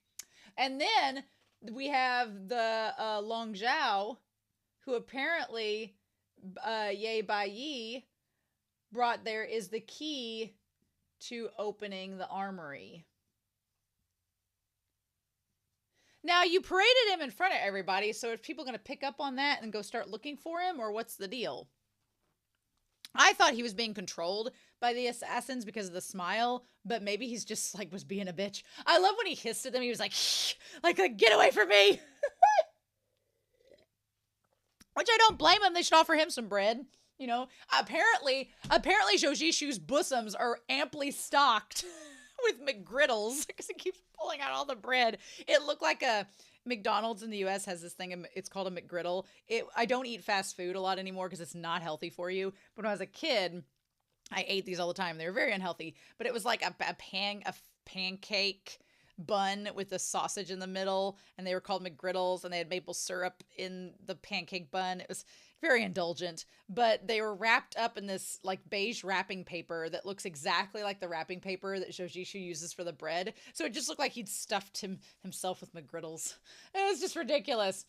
And then we have the Long Zhao, who apparently Ye Bai Yi brought there is the key to opening the armory. Now, you paraded him in front of everybody, so are people going to pick up on that and go start looking for him, or what's the deal? I thought he was being controlled by the Assassins because of the smile, but maybe he's just, like, was being a bitch. I love when he hissed at them. He was like, shh, like get away from me. Which I don't blame him. They should offer him some bread. Apparently Zhou bosoms are amply stocked with McGriddles because he keeps pulling out all the bread. It looked like a... McDonald's in the U.S. has this thing, it's called a McGriddle. I don't eat fast food a lot anymore because it's not healthy for you. But when I was a kid, I ate these all the time. They were very unhealthy. But it was like a pancake bun with a sausage in the middle. And they were called McGriddles. And they had maple syrup in the pancake bun. It was very indulgent. But they were wrapped up in this like beige wrapping paper that looks exactly like the wrapping paper that Zhou uses for the bread. So it just looked like he'd stuffed himself with McGriddles. It was just ridiculous.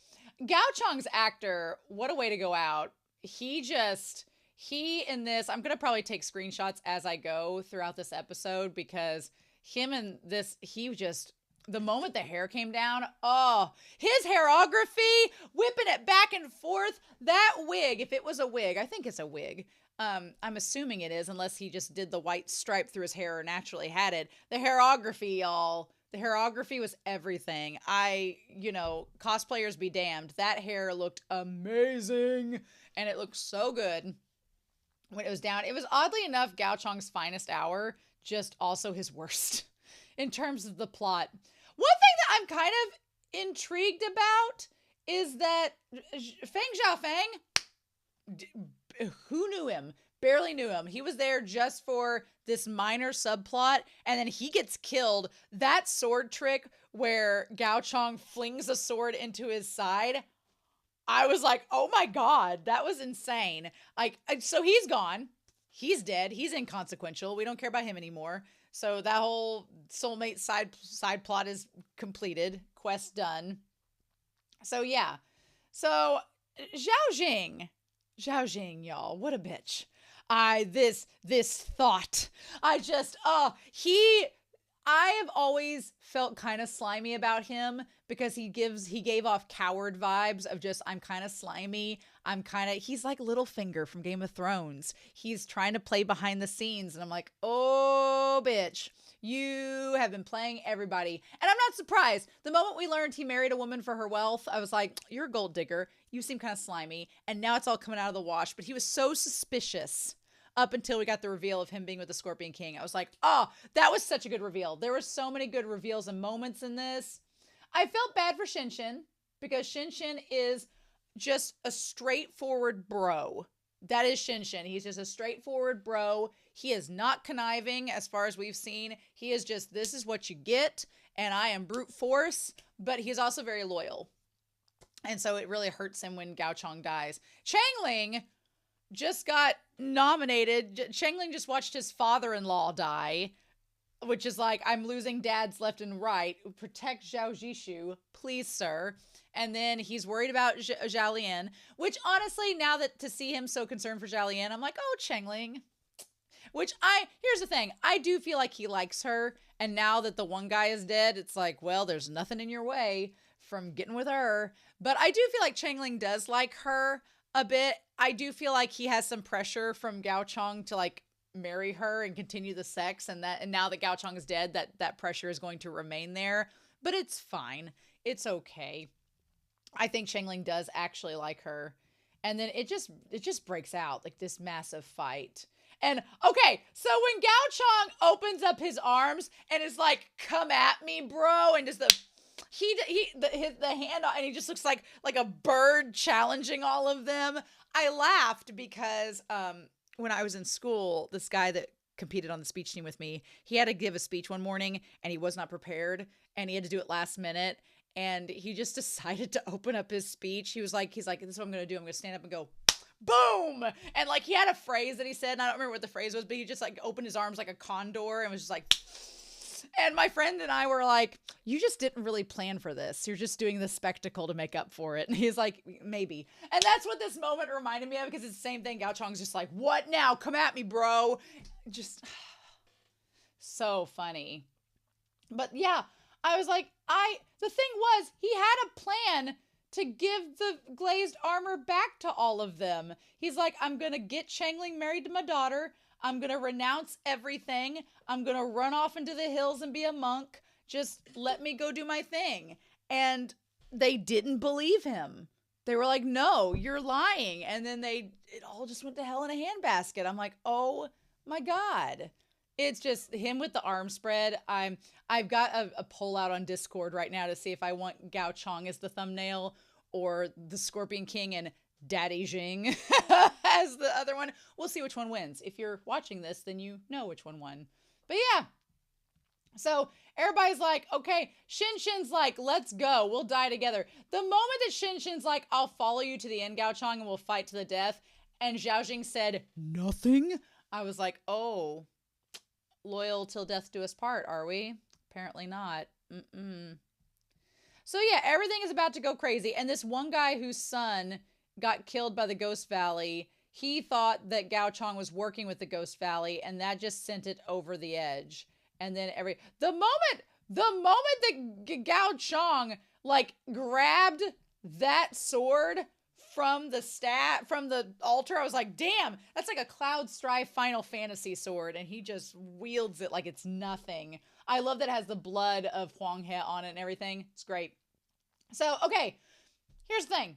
Gao Chong's actor, what a way to go out. He in this, I'm going to probably take screenshots as I go throughout this episode because him in this, he just, The moment the hair came down, oh, his hairography, whipping it back and forth. That wig, if it was a wig, I think it's a wig. I'm assuming it is, unless he just did the white stripe through his hair or naturally had it. The hairography, y'all. The hairography was everything. Cosplayers be damned. That hair looked amazing, and it looked so good when it was down. It was oddly enough Gao Chong's finest hour, just also his worst in terms of the plot. One thing that I'm kind of intrigued about is that Feng Xiaofeng, who knew him? Barely knew him. He was there just for this minor subplot, and then he gets killed. That sword trick where Gao Chong flings a sword into his side, I was like, oh my God, that was insane. Like, so he's gone. He's dead. He's inconsequential. We don't care about him anymore. So that whole soulmate side plot is completed. Quest done. So yeah. So Zhao Jing, y'all. What a bitch. This thought. I have always felt kind of slimy about him because he gave off coward vibes of just, I'm kind of slimy. He's like Littlefinger from Game of Thrones. He's trying to play behind the scenes. And I'm like, oh, bitch, you have been playing everybody. And I'm not surprised. The moment we learned he married a woman for her wealth, I was like, you're a gold digger. You seem kind of slimy. And now it's all coming out of the wash. But he was so suspicious up until we got the reveal of him being with the Scorpion King. I was like, oh, that was such a good reveal. There were so many good reveals and moments in this. I felt bad for Shinshin because Shinshin is just a straightforward bro. That is Shinshin. He's just a straightforward bro. He is not conniving as far as we've seen. He is just, this is what you get, and I am brute force, but he's also very loyal. And so it really hurts him when Gao Chong dies. Chengling just got nominated. Chengling just watched his father-in-law die, which is like, I'm losing dads left and right. Protect Zhao Zishu, please, sir. And then he's worried about Xiaolian, which honestly, now that to see him so concerned for Xiaolian, I'm like, oh, Chengling. Here's the thing. I do feel like he likes her. And now that the one guy is dead, it's like, well, there's nothing in your way from getting with her. But I do feel like Chengling does like her a bit. I do feel like he has some pressure from Gao Chong to like marry her and continue the sex, and now that Gao Chong is dead, that pressure is going to remain there. But it's fine. It's okay. I think Chengling does actually like her. And then it just breaks out like this massive fight. And okay, so when Gao Chong opens up his arms and is like, "Come at me, bro," and just the hand, and he just looks like a bird challenging all of them. I laughed because when I was in school, this guy that competed on the speech team with me, he had to give a speech one morning and he was not prepared and he had to do it last minute. And he just decided to open up his speech. He's like, this is what I'm going to do. I'm going to stand up and go, boom. And like, he had a phrase that he said, and I don't remember what the phrase was, but he just like opened his arms like a condor and was just like, and my friend and I were like, you just didn't really plan for this. You're just doing the spectacle to make up for it. And he's like, maybe. And that's what this moment reminded me of, because it's the same thing. Gao Chong's just like, what now? Come at me, bro. Just so funny. But yeah, I was like, the thing was, he had a plan to give the glazed armor back to all of them. He's like, I'm going to get Chengling married to my daughter. I'm going to renounce everything. I'm going to run off into the hills and be a monk. Just let me go do my thing. And they didn't believe him. They were like, no, you're lying. And then it all just went to hell in a handbasket. I'm like, oh my God. It's just him with the arm spread. I've got a poll out on Discord right now to see if I want Gao Chong as the thumbnail or the Scorpion King and Daddy Jing as the other one. We'll see which one wins. If you're watching this, then you know which one won. But yeah. So everybody's like, okay, Shinshin's like, let's go. We'll die together. The moment that Shinshin's like, I'll follow you to the end, Gao Chong, and we'll fight to the death, and Zhao Jing said, nothing? I was like, oh, loyal till death do us part, are we? Apparently not. So yeah, everything is about to go crazy. And this one guy whose son got killed by the Ghost Valley, he thought that Gao Chong was working with the Ghost Valley, and that just sent it over the edge. And then the moment The moment that Gao Chong, like, grabbed that sword from the altar, I was like, damn, that's like a Cloud Strife Final Fantasy sword, and he just wields it like it's nothing. I love that it has the blood of Huang He on it and everything. It's great. So, okay, here's the thing.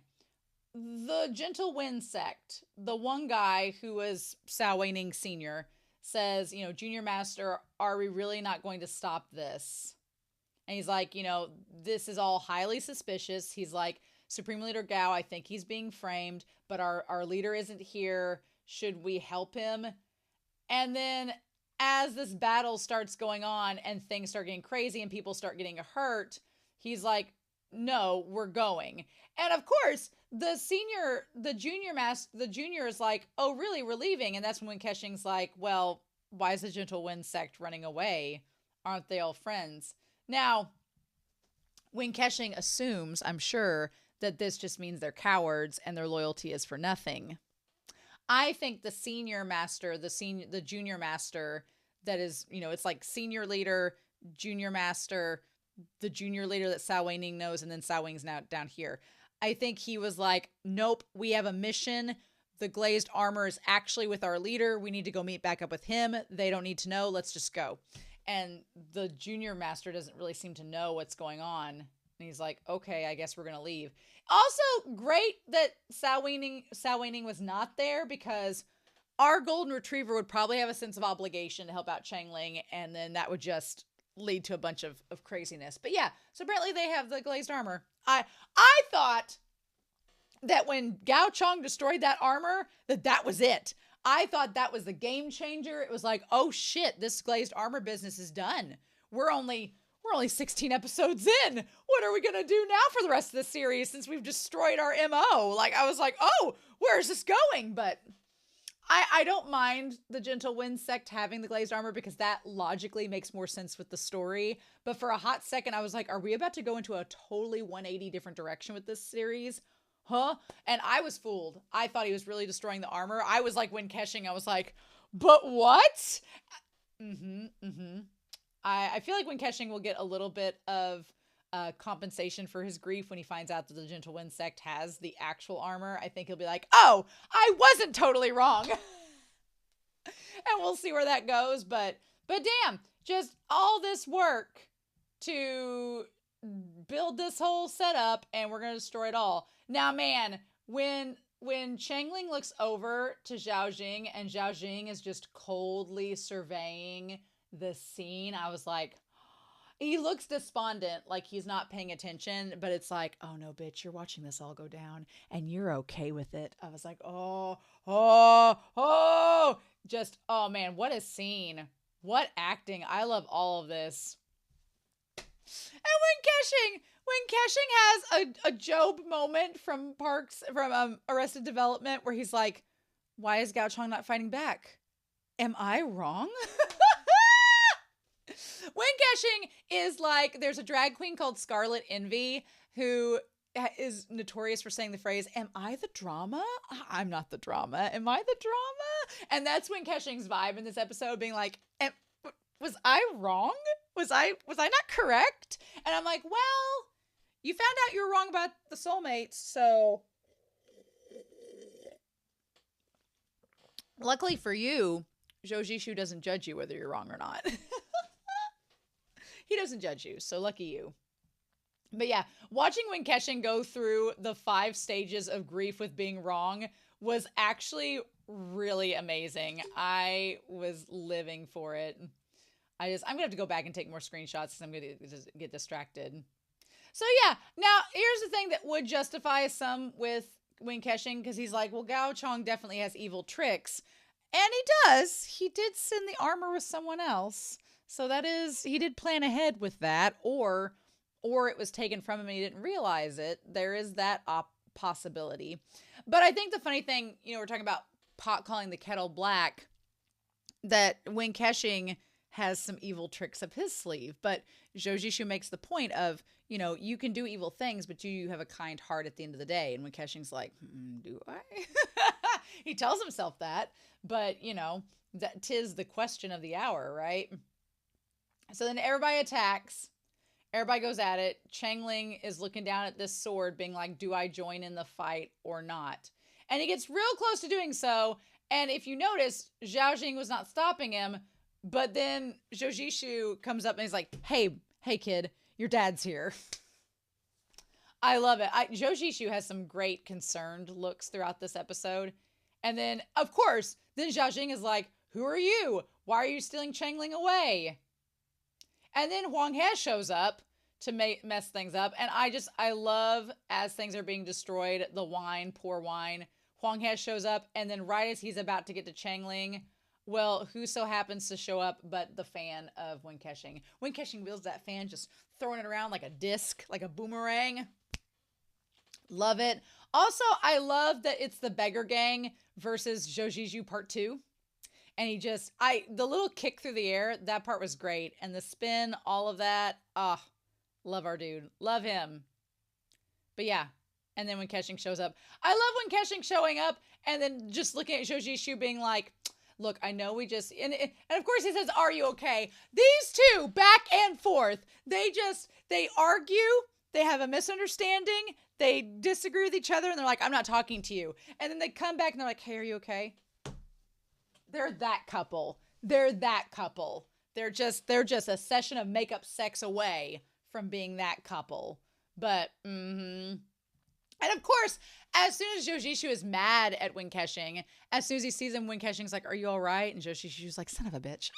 The Gentle Wind sect, the one guy who was Xiaolian Sr., says, Junior Master, are we really not going to stop this? And he's like, this is all highly suspicious. He's like, Supreme Leader Gao, I think he's being framed, but our leader isn't here. Should we help him? And then as this battle starts going on and things start getting crazy and people start getting hurt, he's like, no, we're going. And of course, the junior is like, oh, really? We're leaving. And that's when Kexing's like, well, why is the Gentle Wind sect running away? Aren't they all friends? Now, Wen Kexing assumes, I'm sure, that this just means they're cowards and their loyalty is for nothing. I think the senior master, the junior master, that is, it's like senior leader, junior master, the junior leader that Xiaolian knows, and then Xiaoling's now down here. I think he was like, nope, we have a mission. The glazed armor is actually with our leader. We need to go meet back up with him. They don't need to know. Let's just go. And the junior master doesn't really seem to know what's going on. And he's like, okay, I guess we're going to leave. Also, great that Xiaolian was not there, because our golden retriever would probably have a sense of obligation to help out Chengling, and then that would just lead to a bunch of craziness. But yeah, so apparently they have the glazed armor. I thought that when Gao Chong destroyed that armor, that was it. I thought that was the game changer. It was like, oh shit, this glazed armor business is done. We're only 16 episodes in. What are we going to do now for the rest of the series since we've destroyed our MO? Like, I was like, oh, where's this going? But I don't mind the Gentle Wind sect having the glazed armor, because that logically makes more sense with the story. But for a hot second, I was like, are we about to go into a totally 180 different direction with this series? Huh? And I was fooled. I thought he was really destroying the armor. I was like, Wen Kexing, I was like, but what? I feel like Wen Kexing will get a little bit of compensation for his grief when he finds out that the Gentle Wind sect has the actual armor. I think he'll be like, oh, I wasn't totally wrong. And we'll see where that goes. But damn, just all this work to build this whole setup, and we're going to destroy it all. Now, man, when Chengling looks over to Zhao Jing and Zhao Jing is just coldly surveying the scene, I was like, he looks despondent, like he's not paying attention, but it's like, oh no, bitch, you're watching this all go down and you're okay with it. I was like, just, oh man, what a scene. What acting. I love all of this. And Wen Kexing has a Job moment from Arrested Development, where he's like, why is Gao Chong not fighting back? Am I wrong? Wen Kexing is like, there's a drag queen called Scarlet Envy who is notorious for saying the phrase, am I the drama? I'm not the drama. Am I the drama? And that's Wen Kexing's vibe in this episode, being like, was I wrong? Was I not correct? And I'm like, well, you found out you were wrong about the soulmates, so luckily for you, Zhou doesn't judge you whether you're wrong or not. He doesn't judge you, so lucky you. But yeah, watching Wen Kexing go through the 5 stages of grief with being wrong was actually really amazing. I was living for it. I'm gonna have to go back and take more screenshots because I'm gonna get distracted. So yeah, now here's the thing that would justify some with Wen Kexing, because he's like, well, Gao Chong definitely has evil tricks. And he does. He did send the armor with someone else. So that is, he did plan ahead with that, or it was taken from him and he didn't realize it. There is that possibility. But I think the funny thing, we're talking about pot calling the kettle black, that Wen Kexing has some evil tricks up his sleeve. But Zhou makes the point of, you can do evil things, but you have a kind heart at the end of the day. And Wen Kexing's like, do I? He tells himself that, but that 'tis the question of the hour, right? So then everybody attacks. Everybody goes at it. Chengling is looking down at this sword, being like, do I join in the fight or not? And he gets real close to doing so. And if you notice, Zhao Jing was not stopping him. But then Zhou Zishu comes up and he's like, hey kid, your dad's here. I love it. Zhou Zishu has some great concerned looks throughout this episode. And then, of course, then Zhao Jing is like, who are you? Why are you stealing Chengling away? And then Huang He shows up to mess things up. And I love, as things are being destroyed, the wine, poor wine. Huang He shows up, and then right as he's about to get to Chengling, well, who so happens to show up but the fan of Wen Kexing. Wen Kexing wields that fan, just throwing it around like a disc, like a boomerang. Love it. Also, I love that it's the beggar gang versus Zhou Zishu part 2. And the little kick through the air, that part was great. And the spin, all of that. Love our dude. Love him. But yeah. And then when Kexing shows up, I love when Kexing showing up and then just looking at Zhou Zishu being like, look, I know we just, and of course he says, are you okay? These two, back and forth, they argue, they have a misunderstanding, they disagree with each other, and they're like, I'm not talking to you. And then they come back and they're like, hey, are you okay? They're that couple. They're that couple. They're just a session of makeup sex away from being that couple. But, And of course, as soon as Zhou Zishu is mad at Wen Kexing, as soon as he sees him, Wen Kexing's like, are you all right? And Zhou Zishu's like, son of a bitch.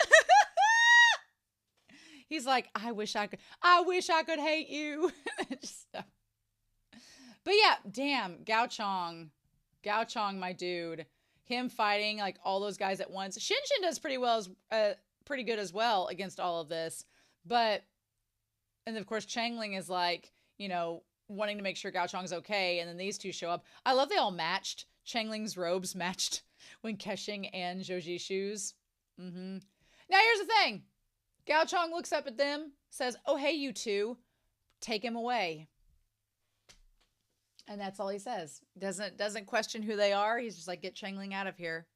He's like, I wish I could hate you. But yeah, damn, Gao Chong, my dude. Him fighting like all those guys at once. Shin does pretty good as well against all of this. And of course, Chengling is like, wanting to make sure Gao Chong's okay. And then these two show up. I love they all matched. Chengling's robes matched Wen Kexing and Zhou Zishu's. Now here's the thing. Gao Chong looks up at them, says, oh, hey, you two, take him away. And that's all he says. Doesn't question who they are. He's just like, get Chengling out of here.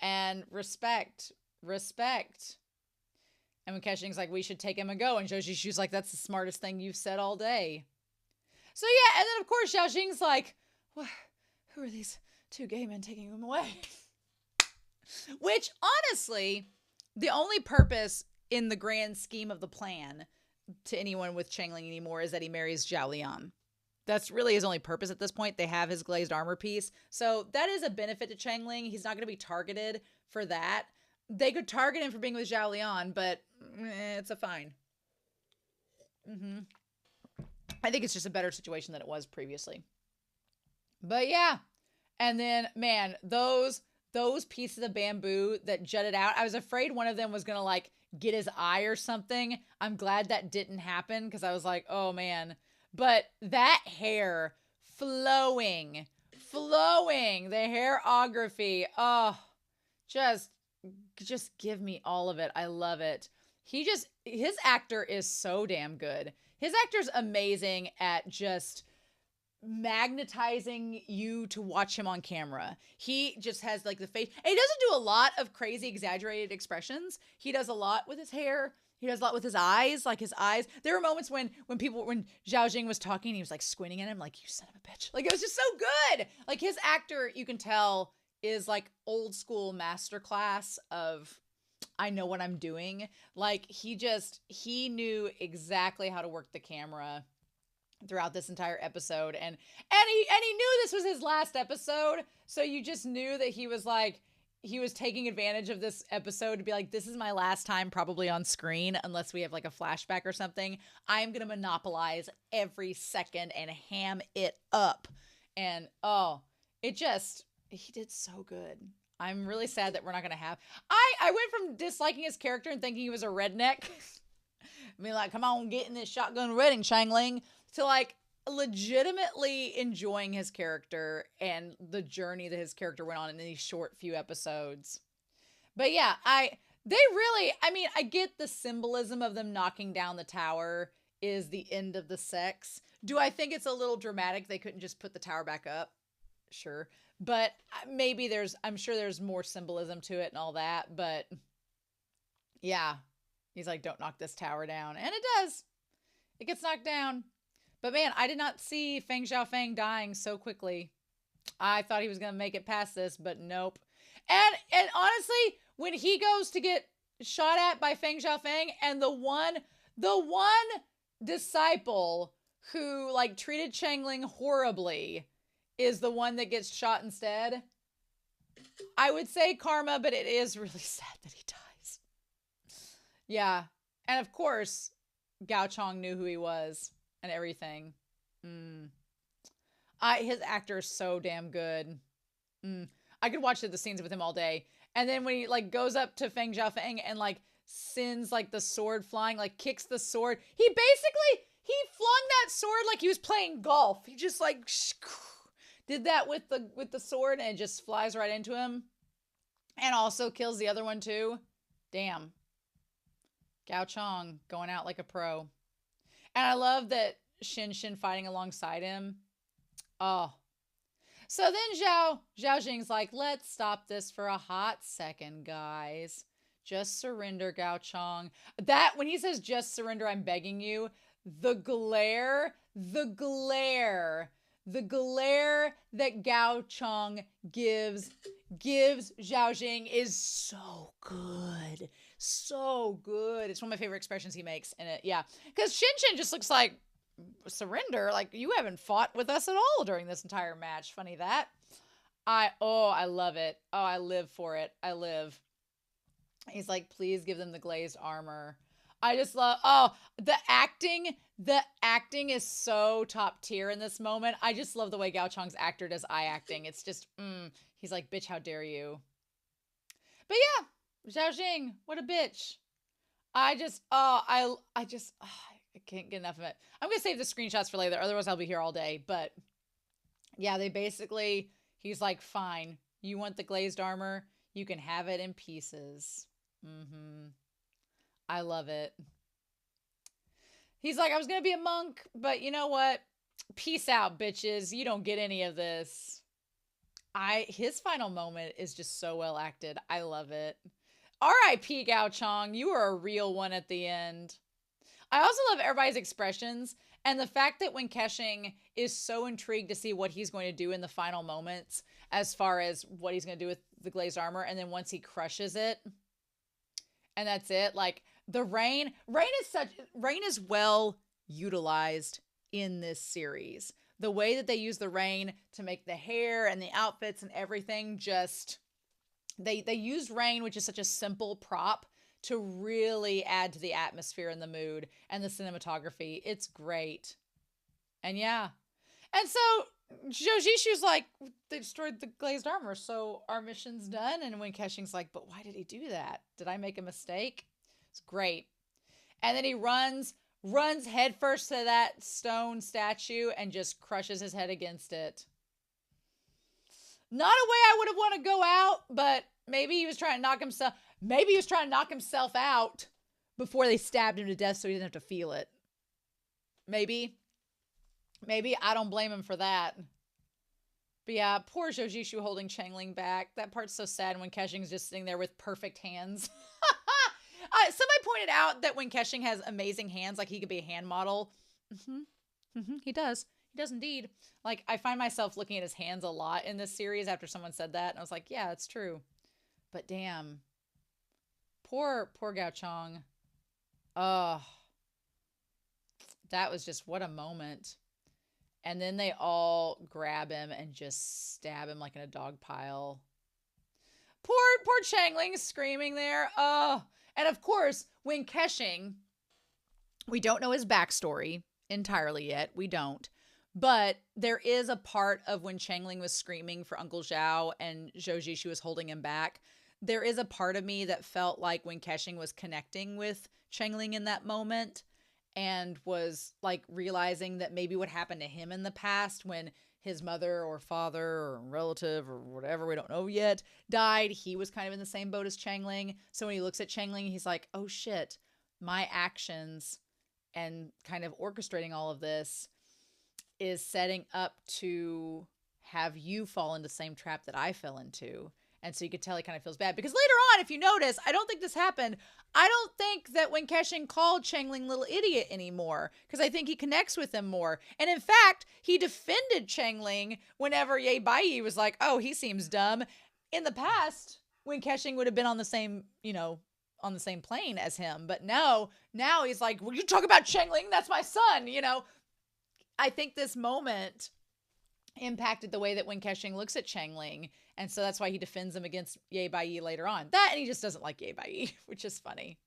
And respect. And when Kexing's like, we should take him and go. And Zhou Zishu's like, that's the smartest thing you've said all day. So yeah, and then of course Xiao Jing's like, well, who are these two gay men taking him away? Which, honestly, the only purpose in the grand scheme of the plan to anyone with Chengling anymore is that he marries Xiaolian. That's really his only purpose at this point. They have his glazed armor piece. So that is a benefit to Chengling. He's not going to be targeted for that. They could target him for being with Xiaolian, but it's a fine. I think it's just a better situation than it was previously. But yeah. And then, man, those pieces of bamboo that jutted out, I was afraid one of them was going to like get his eye or something. I'm glad that didn't happen because I was like, oh man. But that hair flowing, the hairography, oh, just give me all of it. I love it. His actor is so damn good. His actor's amazing at just magnetizing you to watch him on camera. He just has like the face, and he doesn't do a lot of crazy exaggerated expressions. He does a lot with his hair. He does a lot with his eyes, like his eyes. There were moments when Zhao Jing was talking, he was like squinting at him like, you son of a bitch. Like, it was just so good. Like, his actor, you can tell, is like old school masterclass of, I know what I'm doing. Like, he knew exactly how to work the camera throughout this entire episode. And he knew this was his last episode. So you just knew that he was taking advantage of this episode to be like, this is my last time probably on screen, unless we have like a flashback or something. I'm going to monopolize every second and ham it up. And he did so good. I'm really sad that we're not going to have, I went from disliking his character and thinking he was a redneck. I mean, like, come on, get in this shotgun wedding, Chengling, to like legitimately enjoying his character and the journey that his character went on in these short few episodes. But yeah, I get the symbolism of them knocking down the tower is the end of the sex. Do I think it's a little dramatic they couldn't just put the tower back up? Sure. But maybe I'm sure there's more symbolism to it and all that. But yeah, he's like, don't knock this tower down. And it does. It gets knocked down. But man, I did not see Feng Xiaofeng dying so quickly. I thought he was going to make it past this, but nope. And honestly, when he goes to get shot at by Feng Xiaofeng and the one disciple who like treated Chengling horribly is the one that gets shot instead, I would say karma, but it is really sad that he dies. Yeah. And of course, Gao Chong knew who he was and everything. His actor is so damn good. I could watch the scenes with him all day. And then when he like goes up to Feng Xiaofeng and like sends like the sword flying, like kicks the sword. He flung that sword like he was playing golf. He just like did that with the sword and it just flies right into him. And also kills the other one too. Damn. Gao Chong going out like a pro. And I love that Shin fighting alongside him. Oh. So then Zhao Jing's like, let's stop this for a hot second, guys. Just surrender, Gao Chong. That, when he says just surrender, I'm begging you, the glare that Gao Chong gives Zhao Jing is so good. So good. It's one of my favorite expressions he makes in it. Yeah. Because Shin just looks like, surrender? Like, you haven't fought with us at all during this entire match. Funny that. I love it. Oh, I live for it. I live. He's like, please give them the glazed armor. I just love, the acting is so top tier in this moment. I just love the way Gao Chong's actor does eye acting. It's just, he's like, bitch, how dare you? But yeah, Zhao Jing, what a bitch. I can't get enough of it. I'm going to save the screenshots for later. Otherwise, I'll be here all day. But yeah, he's like, fine. You want the glazed armor? You can have it in pieces. I love it. He's like, I was going to be a monk, but you know what? Peace out, bitches. You don't get any of this. His final moment is just so well acted. I love it. R.I.P. Gao Chong. You are a real one at the end. I also love everybody's expressions and the fact that Wen Kexing is so intrigued to see what he's going to do in the final moments as far as what he's going to do with the glazed armor. And then once he crushes it, and that's it. Like the rain is well utilized in this series. The way that they use the rain to make the hair and the outfits and everything, just they use rain, which is such a simple prop, to really add to the atmosphere and the mood and the cinematography. It's great. And yeah. And so Zishu's like, they destroyed the glazed armor, so our mission's done. And Wen Kexing's like, but why did he do that? Did I make a mistake? It's great. And then he runs headfirst to that stone statue and just crushes his head against it. Not a way I would have wanted to go out, but maybe he was trying to knock himself out before they stabbed him to death so he didn't have to feel it. Maybe I don't blame him for that. But yeah, poor Zishu holding Chengling back. That part's so sad when Kexing's just sitting there with perfect hands. Somebody pointed out that Wen Kexing has amazing hands, like he could be a hand model. He does. He does indeed. Like, I find myself looking at his hands a lot in this series after someone said that. And I was like, yeah, it's true. But damn. Poor Gao Chong. Oh. That was just, what a moment. And then they all grab him and just stab him like in a dog pile. Poor Chengling screaming there. Oh. And of course, Wen Kexing, we don't know his backstory entirely yet. We don't. But there is a part of when Chengling was screaming for Uncle Zhao and Zhou Zishu was holding him back. There is a part of me that felt like Wen Kexing was connecting with Chengling in that moment and was like realizing that maybe what happened to him in the past when his mother or father or relative or whatever, we don't know yet, died. He was kind of in the same boat as Chengling. So when he looks at Chengling, he's like, oh shit, my actions and kind of orchestrating all of this is setting up to have you fall into the same trap that I fell into. And so you could tell he kind of feels bad. Because later on, if you notice, I don't think this happened. I don't think that Wen Kexing called Chengling little idiot anymore. Because I think he connects with him more. And in fact, he defended Chengling whenever Ye Baiyi was like, oh, he seems dumb. In the past, Wen Kexing would have been on the same, on the same plane as him. But no, now he's like, well, you talk about Chengling, that's my son, I think this moment impacted the way that Wen Kexing looks at Chengling, and so that's why he defends him against Ye Baiyi later on. That, and he just doesn't like Ye Baiyi, which is funny.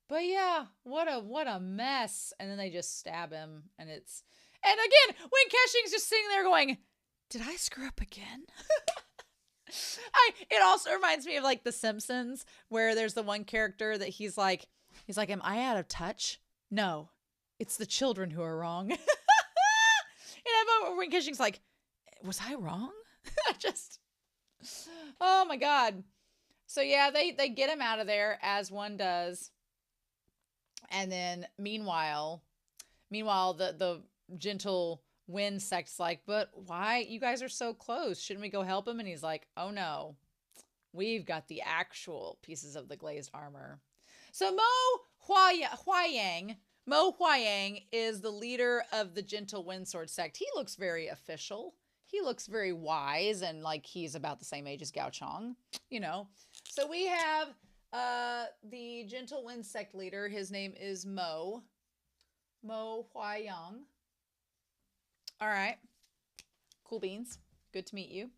But yeah, what a mess. And then they just stab him, and again, Wen Kexing's just sitting there going, did I screw up again? It also reminds me of like The Simpsons, where there's the one character that he's like, am I out of touch? No, it's the children who are wrong. And I remember when Kexing's like, was I wrong? Oh my God. So yeah, they get him out of there as one does. And then meanwhile, the gentle Wen sect's like, but why? You guys are so close. Shouldn't we go help him? And he's like, oh no, we've got the actual pieces of the glazed armor. So Mo Huayang is the leader of the Gentle Windsword sect. He looks very official. He looks very wise and like he's about the same age as Gao Chong, So we have the Gentle Wind sect leader. His name is Mo Huayang. All right. Cool beans. Good to meet you.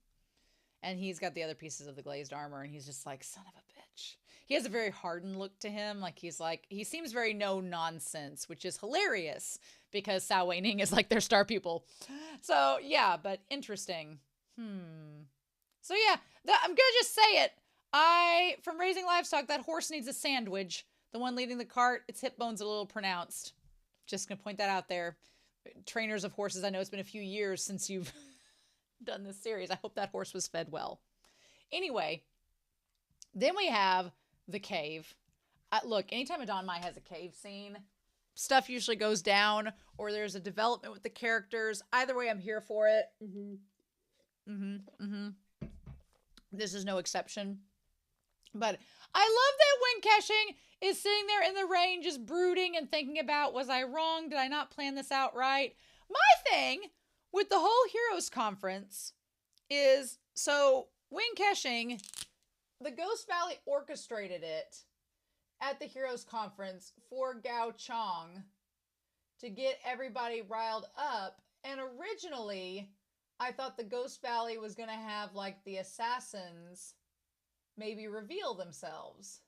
And he's got the other pieces of the glazed armor, and he's just like, son of a bitch. He has a very hardened look to him. He seems very no nonsense, which is hilarious because Cao Weining is like their star pupil. So yeah, but interesting. So yeah, I'm going to just say it. From Raising Livestock, that horse needs a sandwich. The one leading the cart, its hip bone's a little pronounced. Just going to point that out there. Trainers of horses, I know it's been a few years since you've done this series. I hope that horse was fed well. Anyway, then we have the cave. Look, anytime a Don Mai has a cave scene, stuff usually goes down or there's a development with the characters. Either way, I'm here for it. This is no exception. But I love that Wen Kexing is sitting there in the rain just brooding and thinking about, was I wrong? Did I not plan this out right? My thing with the whole Heroes Conference is, so Wen Kexing, the Ghost Valley orchestrated it at the Heroes Conference for Gao Chong to get everybody riled up. And originally, I thought the Ghost Valley was going to have like the assassins maybe reveal themselves.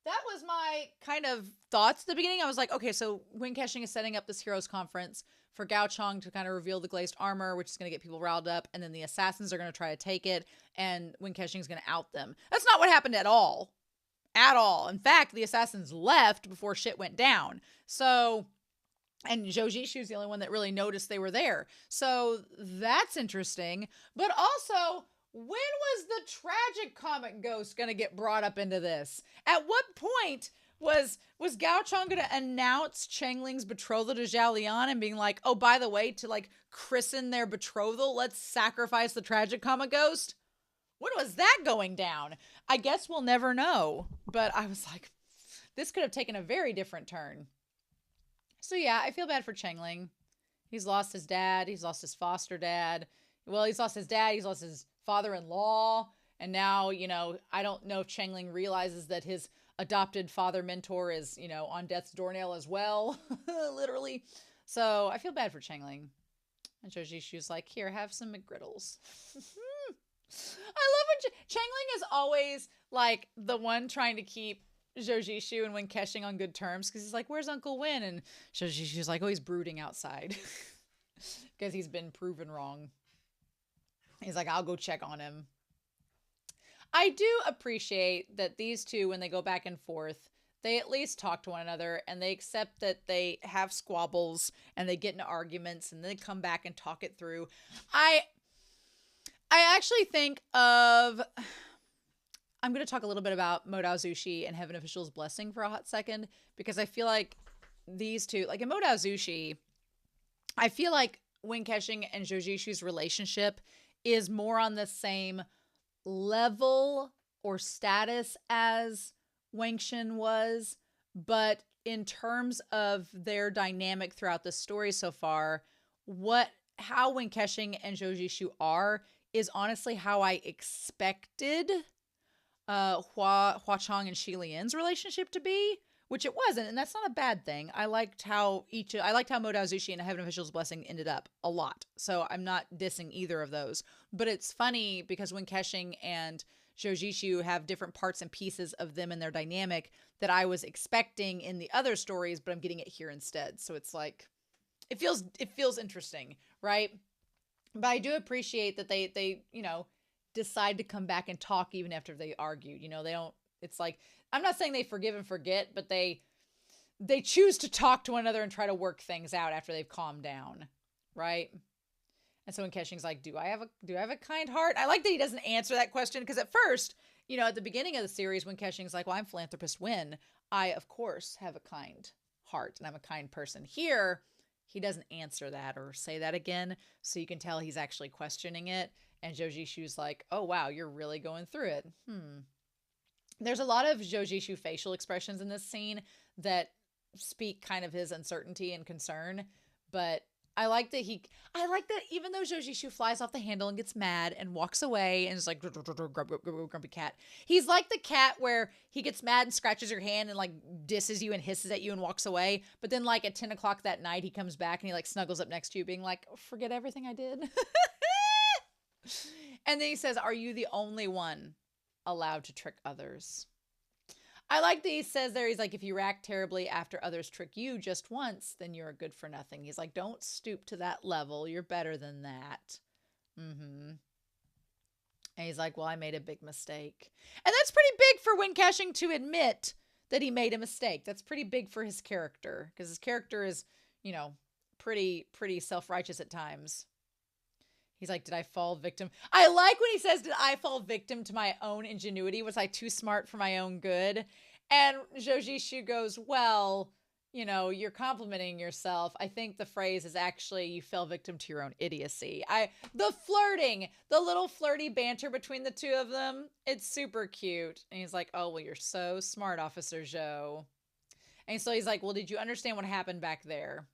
That was my kind of thoughts at the beginning. I was like, okay, so Wen Kexing is setting up this Heroes Conference for Gao Chong to kind of reveal the glazed armor, which is going to get people riled up, and then the assassins are going to try to take it, and Wen Kexing is going to out them. That's not what happened at all. At all. In fact, the assassins left before shit went down. So, and Zhou is the only one that really noticed they were there. So that's interesting. But also, when was the tragic comic ghost going to get brought up into this? At what point was Gao Chong going to announce Chengling's betrothal to Xiaolian and being like, oh, by the way, to like christen their betrothal, let's sacrifice the tragic comic ghost? When was that going down? I guess we'll never know. But I was like, this could have taken a very different turn. So yeah, I feel bad for Chengling. He's lost his dad. He's lost his foster dad. Well, he's lost his dad. He's lost his father-in-law. And now, I don't know if Chengling realizes that his adopted father mentor is, on death's doornail as well. Literally. So I feel bad for Chengling. And Zhou like, here, have some McGriddles. I love when Chengling is always like the one trying to keep Zhou and Wen Kexing on good terms because he's like, where's Uncle Wen? And Zhou like, oh, he's brooding outside because he's been proven wrong. He's like, I'll go check on him. I do appreciate that these two, when they go back and forth, they at least talk to one another and they accept that they have squabbles and they get into arguments and then they come back and talk it through. I actually think of, I'm going to talk a little bit about Modao Zushi and Heaven Official's Blessing for a hot second, because I feel like these two, like in Modao Zushi, I feel like Wen Kexing and Zhou relationship is more on the same level or status as Wang Shen was, but in terms of their dynamic throughout the story so far, how Wen Kexing and Zhou Zishu are is honestly how I expected Hua Chong and Xiaolian's relationship to be, which it wasn't, and that's not a bad thing. I liked how Mo Dao Zushi and Heaven Official's Blessing ended up a lot, so I'm not dissing either of those. But it's funny because Wen Kexing and Zhou Zishu have different parts and pieces of them and their dynamic that I was expecting in the other stories, but I'm getting it here instead. So it's like, it feels interesting, right? But I do appreciate that they decide to come back and talk even after they argued. They don't, it's like, I'm not saying they forgive and forget, but they choose to talk to one another and try to work things out after they've calmed down, right? And so when Kexing's like, do I have a kind heart? I like that he doesn't answer that question, because at first, at the beginning of the series, when Kexing's like, well, I'm philanthropist Wen, I of course have a kind heart and I'm a kind person. Here, he doesn't answer that or say that again, so you can tell he's actually questioning it. And Zhou Zishu's like, oh wow, you're really going through it. There's a lot of Zhou Zishu facial expressions in this scene that speak kind of his uncertainty and concern, but I like that even though Zhou Zishu flies off the handle and gets mad and walks away and is like, grumpy cat, he's like the cat where he gets mad and scratches your hand and like disses you and hisses at you and walks away. But then like at 10 o'clock that night, he comes back and he like snuggles up next to you being like, forget everything I did. And then he says, are you the only one allowed to trick others? I like that he says there, he's like, if you react terribly after others trick you just once, then you're a good for nothing. He's like, don't stoop to that level. You're better than that. And he's like, well, I made a big mistake. And that's pretty big for Wen Kexing to admit that he made a mistake. That's pretty big for his character, because his character is, pretty self-righteous at times. He's like, did I fall victim? I like when he says, did I fall victim to my own ingenuity? Was I too smart for my own good? And Zhou Zishu goes, well, you're complimenting yourself. I think the phrase is actually, you fell victim to your own idiocy. The flirting, the little flirty banter between the two of them, it's super cute. And he's like, oh, well, you're so smart, Officer Zhou. And so he's like, well, did you understand what happened back there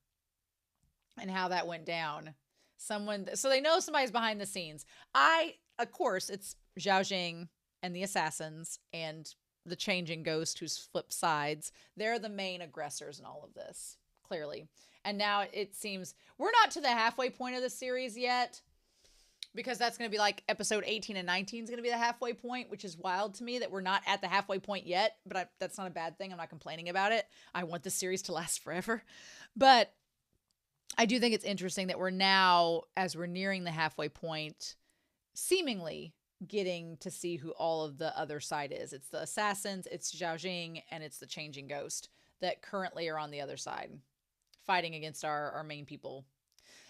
and how that went down? So they know somebody's behind the scenes. Of course, it's Zhao Jing and the assassins and the changing ghost who's flipped sides. They're the main aggressors in all of this, clearly. And now it seems we're not to the halfway point of the series yet, because that's going to be like episode 18 and 19 is going to be the halfway point, which is wild to me that we're not at the halfway point yet, but that's not a bad thing. I'm not complaining about it. I want the series to last forever. But I do think it's interesting that we're now, as we're nearing the halfway point, seemingly getting to see who all of the other side is. It's the assassins, it's Zhao Jing, and it's the changing ghost that currently are on the other side, fighting against our main people.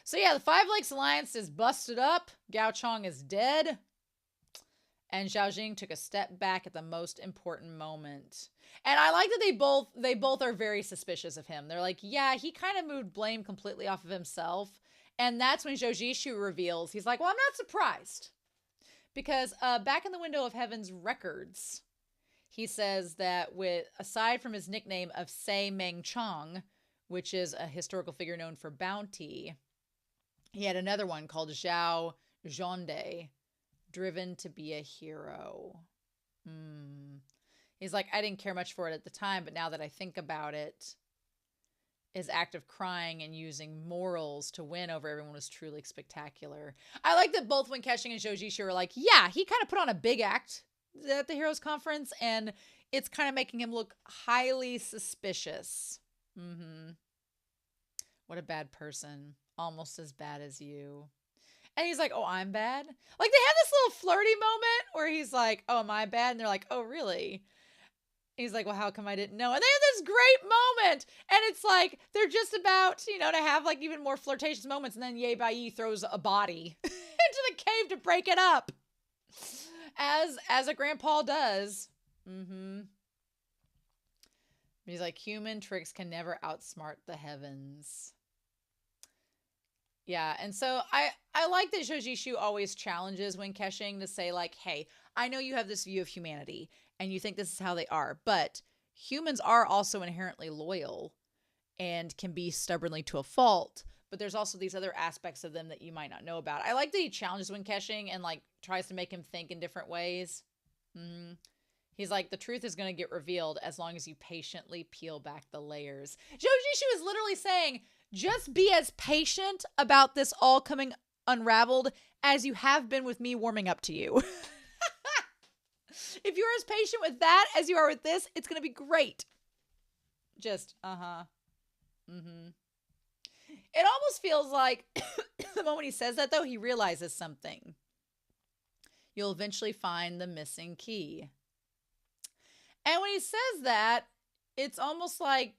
So yeah, the Five Lakes Alliance is busted up. Gao Chong is dead. And Zhao Jing took a step back at the most important moment. And I like that they both are very suspicious of him. They're like, yeah, he kind of moved blame completely off of himself. And that's when Zhou Zishu reveals, he's like, well, I'm not surprised. Because back in the Window of Heaven's records, he says that aside from his nickname of Sei Meng Chong, which is a historical figure known for bounty, he had another one called Zhao Zhonde, driven to be a hero. He's like, I didn't care much for it at the time, but now that I think about it, his act of crying and using morals to win over everyone was truly spectacular. I like that both Wen Kexing and Zhou Zishu are like, yeah, he kind of put on a big act at the Heroes Conference, and it's kind of making him look highly suspicious. What a bad person. Almost as bad as you. And he's like, oh, I'm bad? Like, they have this little flirty moment where he's like, oh, am I bad? And they're like, oh, really? He's like, well, how come I didn't know? And they have this great moment. And it's like, they're just about, to have like even more flirtatious moments. And then Ye Bai throws a body into the cave to break it up. As a grandpa does. He's like, human tricks can never outsmart the heavens. Yeah, and so I like that Zhou Zishu always challenges Wen Kexing to say like, hey, I know you have this view of humanity and you think this is how they are, but humans are also inherently loyal and can be stubbornly to a fault. But there's also these other aspects of them that you might not know about. I like that he challenges Wen Kexing and like tries to make him think in different ways. He's like, the truth is going to get revealed as long as you patiently peel back the layers. Zhou Zishu is literally saying, just be as patient about this all coming unraveled as you have been with me warming up to you. If you're as patient with that as you are with this, it's going to be great. Just, It almost feels like the moment he says that, though, he realizes something. You'll eventually find the missing key. And when he says that, it's almost like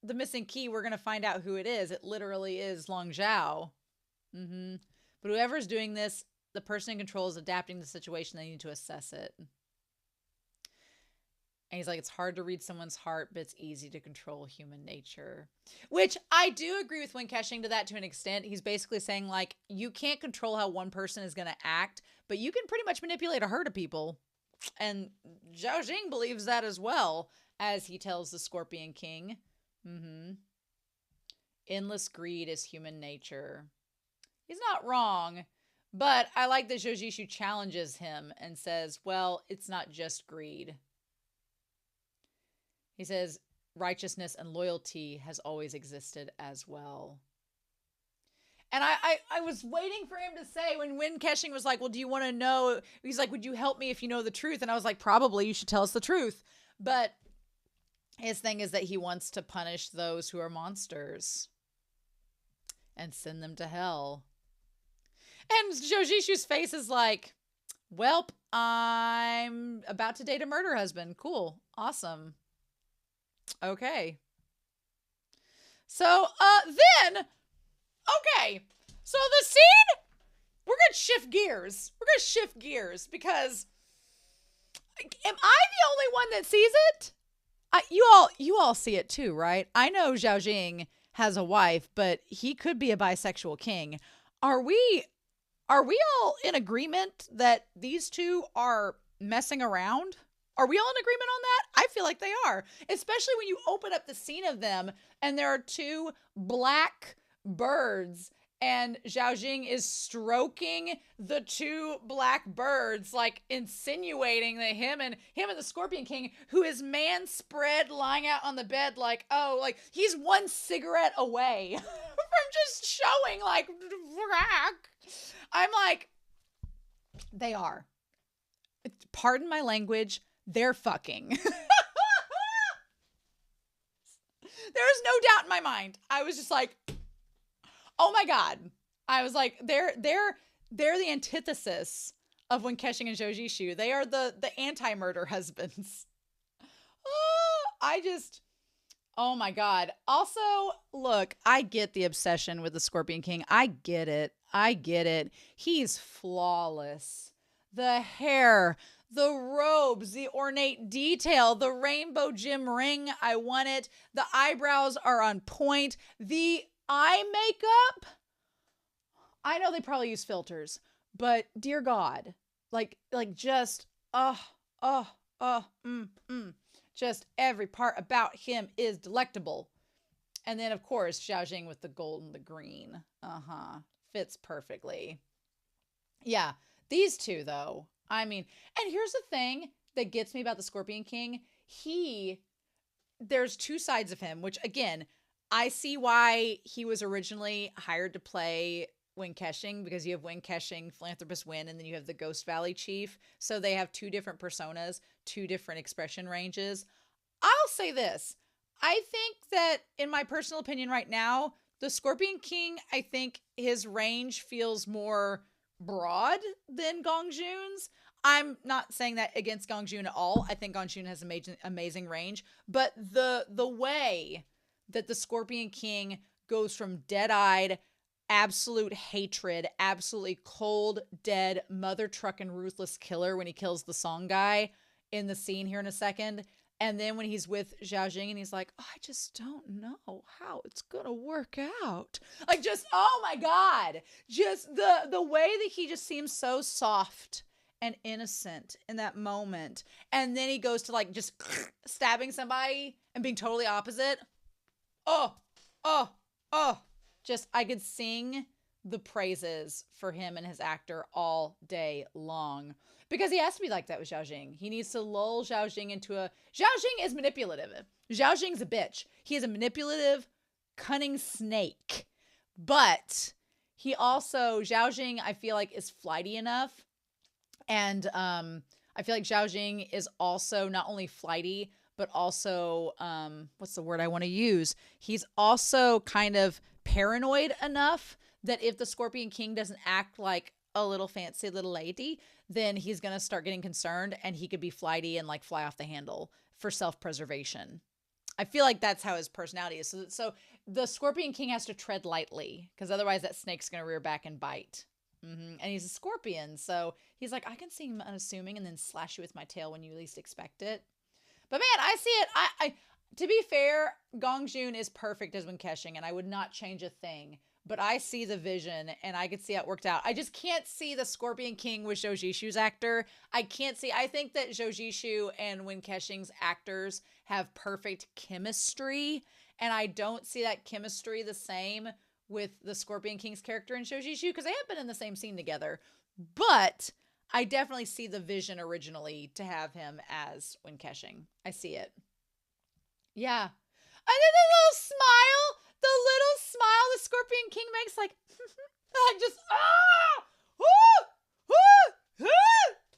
the missing key, we're going to find out who it is. It literally is Long Zhao. But whoever's doing this, the person in control is adapting to the situation. They need to assess it. And he's like, it's hard to read someone's heart, but it's easy to control human nature. Which I do agree with Wen Kexing to that to an extent. He's basically saying, like, you can't control how one person is going to act, but you can pretty much manipulate a herd of people. And Zhao Jing believes that as well, as he tells the Scorpion King. Endless greed is human nature. He's not wrong, but I like that Zhou Zishu challenges him and says, well, it's not just greed. He says, righteousness and loyalty has always existed as well. And I was waiting for him to say, when Wen Kexing was like, well, do you want to know? He's like, would you help me if you know the truth? And I was like, probably, you should tell us the truth. But his thing is that he wants to punish those who are monsters and send them to hell. And Zhou Zishu's face is like, welp, I'm about to date a murder husband. Cool. Awesome. Okay. So, then, okay. So the scene, we're going to shift gears. We're going to shift gears because am I the only one that sees it? You all see it too, right? I know Zhao Jing has a wife, but he could be a bisexual king. Are we all in agreement that these two are messing around? Are we all in agreement on that? I feel like they are, especially when you open up the scene of them and there are two black birds and Zhao Jing is stroking the two black birds, like insinuating that him and the Scorpion King, who is man spread lying out on the bed, like, oh, like he's one cigarette away from just showing like, I'm like, they are. Pardon my language. They're fucking. There's no doubt in my mind. I was just like, oh my God. I was like, they're the antithesis of Wen Kexing and Zhou Zishu. They are the anti-murder husbands. Oh my God. Also, look, I get the obsession with the Scorpion King. I get it. He's flawless. The hair, the robes, the ornate detail, the rainbow gem ring, I want it. The eyebrows are on point. The eye makeup, I know they probably use filters, but dear God, just, just every part about him is delectable. And then, of course, Zhao Jing with the gold and the green. Fits perfectly. Yeah, these two, though. I mean, and here's the thing that gets me about the Scorpion King. There's two sides of him, which, again, I see why he was originally hired to play Wen Kexing, because you have Wen Kexing, Philanthropist Wen, and then you have the Ghost Valley Chief. So they have two different personas, two different expression ranges. I'll say this. I think that, in my personal opinion right now, the Scorpion King, I think his range feels more broad than Gong Jun's. I'm not saying that against Gong Jun at all. I think Gong Jun has amazing range, but the way that the Scorpion King goes from dead-eyed, absolute hatred, absolutely cold, dead, mother trucking ruthless killer when he kills the song guy in the scene here in a second, and then when he's with Zhao Jing and he's like, oh, I just don't know how it's gonna work out. Like, just, oh my God. Just the way that he just seems so soft and innocent in that moment. And then he goes to like just stabbing somebody and being totally opposite. Oh, oh, oh. Just, I could sing the praises for him and his actor all day long. Because he has to be like that with Zhao Jing. He needs to lull Zhao Jing into a... Zhao Jing is manipulative. Zhao Jing's a bitch. He is a manipulative, cunning snake. But he also... Zhao Jing, I feel like, is flighty enough. And I feel like Zhao Jing is also not only flighty, but also... what's the word I want to use? He's also kind of paranoid enough that if the Scorpion King doesn't act like a little fancy little lady, then he's going to start getting concerned and he could be flighty and like fly off the handle for self-preservation. I feel like that's how his personality is. So the Scorpion King has to tread lightly because otherwise that snake's going to rear back and bite. And he's a scorpion. So he's like, I can seem unassuming and then slash you with my tail when you least expect it. But man, I see it. I to be fair, Gong Jun is perfect as Wen Kexing and I would not change a thing. But I see the vision and I could see how it worked out. I just can't see the Scorpion King with Zhou Zishu's actor. I can't see. I think that Zhou Zishu and Wen Kexing's actors have perfect chemistry. And I don't see that chemistry the same with the Scorpion King's character and Zhou Zishu because they have been in the same scene together. But I definitely see the vision originally to have him as Wen Kexing. I see it. Yeah. And then the little smile. The little smile the Scorpion King makes, like, like just,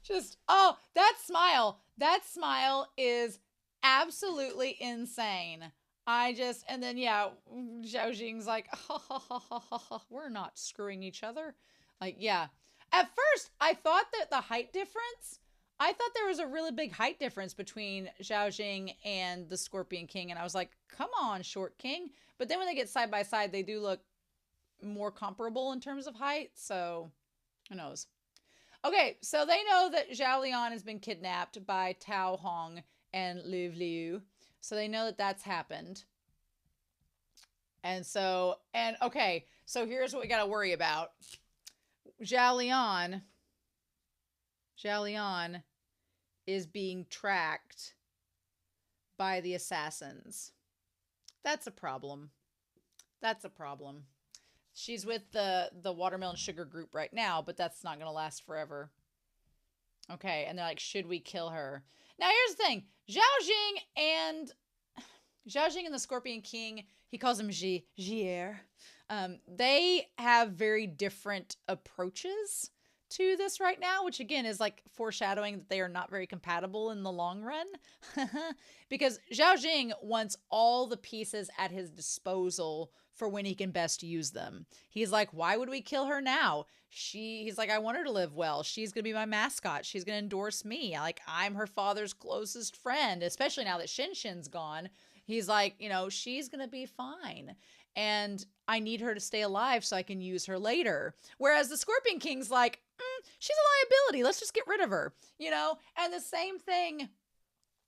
just, oh, that smile is absolutely insane. And then, yeah, Zhao Jing's like, we're not screwing each other. Like, yeah. At first, I thought that I thought there was a really big height difference between Zhao Jing and the Scorpion King. And I was like, come on, Short King. But then when they get side by side, they do look more comparable in terms of height. So who knows? Okay, so they know that Xiaolian has been kidnapped by Tao Hong and Liu Liu. So they know that that's happened. And okay, so here's what we got to worry about. Xiaolian is being tracked by the assassins. That's a problem. She's with the watermelon sugar group right now, but that's not going to last forever. Okay, and they're like, should we kill her? Now, here's the thing. Zhao Jing and the Scorpion King, he calls him Jier. They have very different approaches to this right now, which again is like foreshadowing that they are not very compatible in the long run. Because Zhao Jing wants all the pieces at his disposal for when he can best use them. He's like, why would we kill her now? He's like, I want her to live well. She's going to be my mascot. She's going to endorse me. Like, I'm her father's closest friend, especially now that Shin's gone. He's like, she's going to be fine. And I need her to stay alive so I can use her later. Whereas the Scorpion King's like, she's a liability. Let's just get rid of her, And the same thing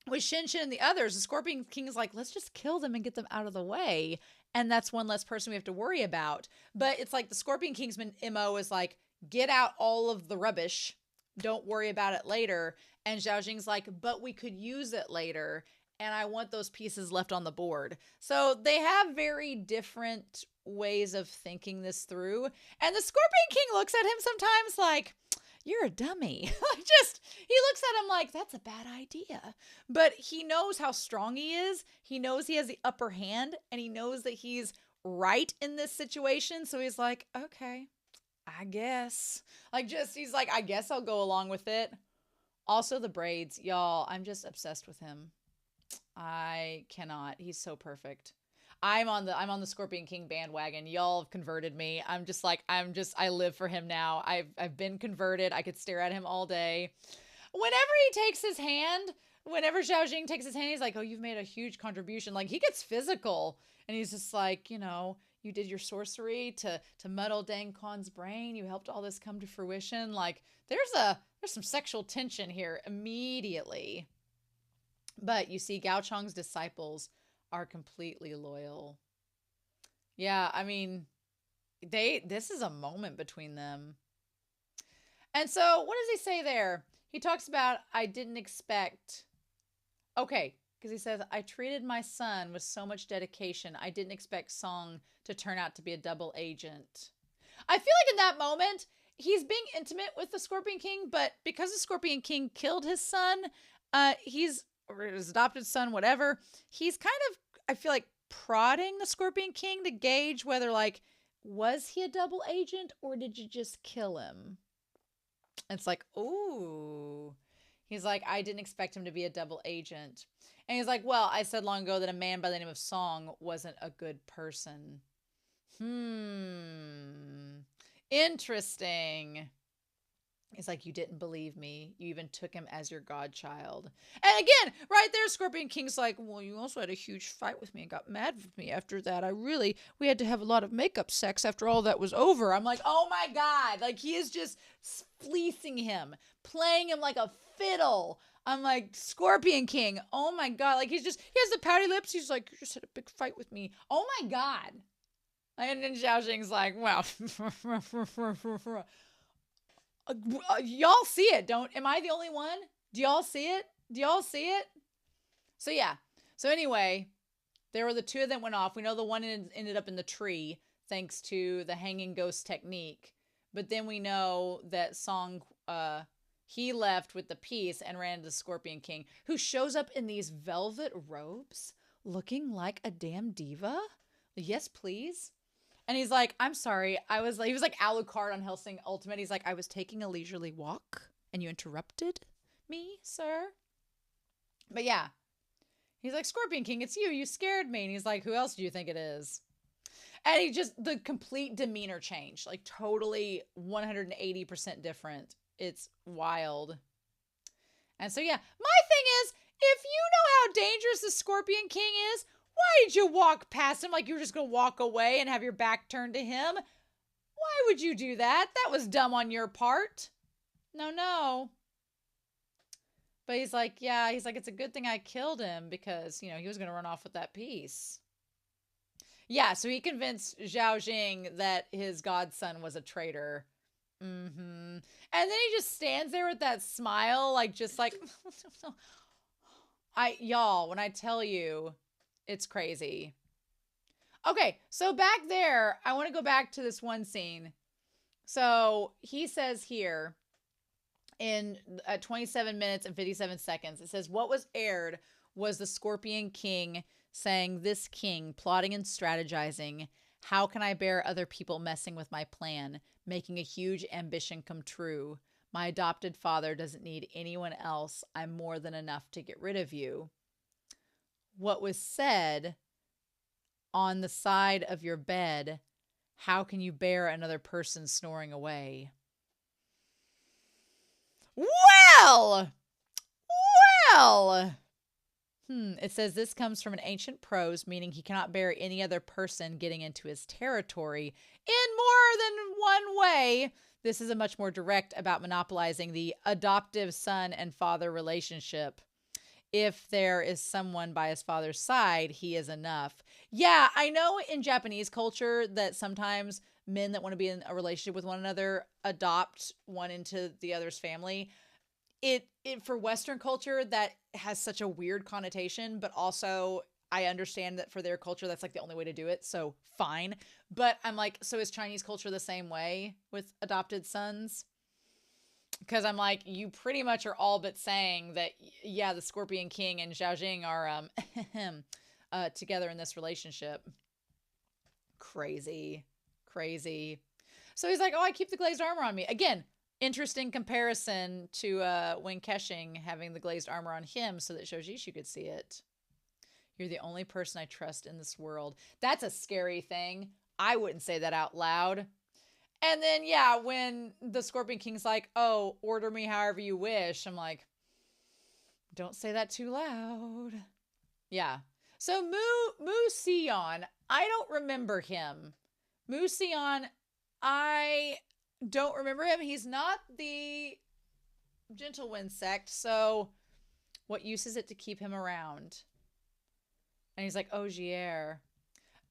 with Shin and the others. The Scorpion King is like, let's just kill them and get them out of the way. And that's one less person we have to worry about. But it's like the Scorpion King's MO is like, get out all of the rubbish. Don't worry about it later. And Zhao Jing's like, but we could use it later. And I want those pieces left on the board. So they have very different ways of thinking this through. And the Scorpion King looks at him sometimes like, you're a dummy. He looks at him like, that's a bad idea. But he knows how strong he is. He knows he has the upper hand. And he knows that he's right in this situation. So he's like, okay, I guess. He's like, I guess I'll go along with it. Also the braids, y'all, I'm just obsessed with him. I cannot. He's so perfect. I'm on the Scorpion King bandwagon. Y'all have converted me. I live for him now. I've been converted. I could stare at him all day. Whenever Zhao Jing takes his hand, he's like, oh, you've made a huge contribution. Like, he gets physical. And he's just like, you did your sorcery to muddle Dang Khan's brain. You helped all this come to fruition. Like, there's some sexual tension here immediately. But you see, Gao Chong's disciples are completely loyal. Yeah, I mean, this is a moment between them. And so what does he say there? He talks about, I didn't expect. Okay, because he says, I treated my son with so much dedication. I didn't expect Song to turn out to be a double agent. I feel like in that moment, he's being intimate with the Scorpion King, but because the Scorpion King killed his son, or his adopted son, whatever, he's kind of, I feel like, prodding the Scorpion King to gauge whether, like, was he a double agent or did you just kill him? It's like, ooh. He's like, I didn't expect him to be a double agent. And he's like, well, I said long ago that a man by the name of Song wasn't a good person. Interesting. He's like, you didn't believe me. You even took him as your godchild. And again, right there, Scorpion King's like, well, you also had a huge fight with me and got mad with me after that. We had to have a lot of makeup sex after all that was over. I'm like, oh my God. Like, he is just fleecing him, playing him like a fiddle. I'm like, Scorpion King, oh my God. Like, he has the pouty lips. He's like, you just had a big fight with me. Oh my God. And then Xiao Jing's like, well, y'all see it, am I the only one? Do y'all see it? So yeah. So anyway, there were the two of them went off. We know the one ended up in the tree thanks to the hanging ghost technique. But then we know that Song, he left with the piece and ran to the Scorpion King, who shows up in these velvet robes looking like a damn diva. Yes, please. And he's like, I'm sorry. He was like Alucard on Hellsing Ultimate. He's like, I was taking a leisurely walk and you interrupted me, sir. But yeah. He's like, Scorpion King, it's you. You scared me. And he's like, who else do you think it is? And the complete demeanor change, like totally 180% different. It's wild. And so yeah, my thing is, if you know how dangerous the Scorpion King is, why did you walk past him like you were just going to walk away and have your back turned to him? Why would you do that? That was dumb on your part. No. But he's like, it's a good thing I killed him because, he was going to run off with that piece. Yeah, so he convinced Zhao Jing that his godson was a traitor. And then he just stands there with that smile, like, just like, y'all, when I tell you, it's crazy. Okay, so back there, I want to go back to this one scene. So he says here in 27 minutes and 57 seconds, it says, what was aired was the Scorpion King saying, this king plotting and strategizing. How can I bear other people messing with my plan, making a huge ambition come true? My adopted father doesn't need anyone else. I'm more than enough to get rid of you. What was said on the side of your bed, how can you bear another person snoring away? Well. It says this comes from an ancient prose, meaning he cannot bear any other person getting into his territory in more than one way. This is a much more direct about monopolizing the adoptive son and father relationship. If there is someone by his father's side, he is enough. Yeah, I know in Japanese culture that sometimes men that want to be in a relationship with one another adopt one into the other's family. It for Western culture, that has such a weird connotation, but also I understand that for their culture, that's like the only way to do it. So fine. But I'm like, so is Chinese culture the same way with adopted sons? Because I'm like, you pretty much are all but saying that, yeah, the Scorpion King and Zhao Jing are together in this relationship. Crazy. So he's like, oh, I keep the glazed armor on me. Again, interesting comparison to Wen Kexing having the glazed armor on him so that Zishu could see it. You're the only person I trust in this world. That's a scary thing. I wouldn't say that out loud. And then, yeah, when the Scorpion King's like, oh, order me however you wish, I'm like, don't say that too loud. Yeah. So Mu Sion, I don't remember him. Mu Sion, I don't remember him. He's not the Gentle Wind sect, so what use is it to keep him around? And he's like, oh, Gier.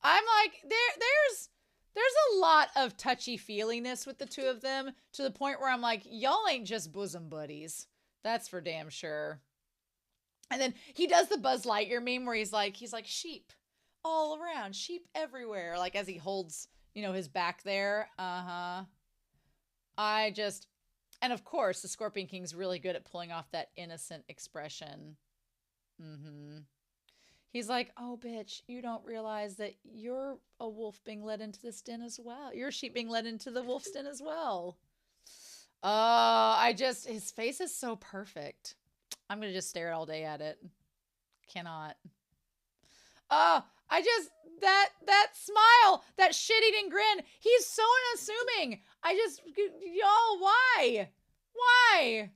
I'm like, there's There's a lot of touchy-feeliness with the two of them to the point where I'm like, y'all ain't just bosom buddies. That's for damn sure. And then he does the Buzz Lightyear meme where he's like sheep all around, sheep everywhere. Like as he holds, his back there. And of course, the Scorpion King's really good at pulling off that innocent expression. He's like, oh, bitch, you don't realize that you're a wolf being led into this den as well. You're a sheep being led into the wolf's den as well. His face is so perfect. I'm going to just stare all day at it. Cannot. That smile, that shit-eating grin. He's so unassuming. Y'all, why? Why?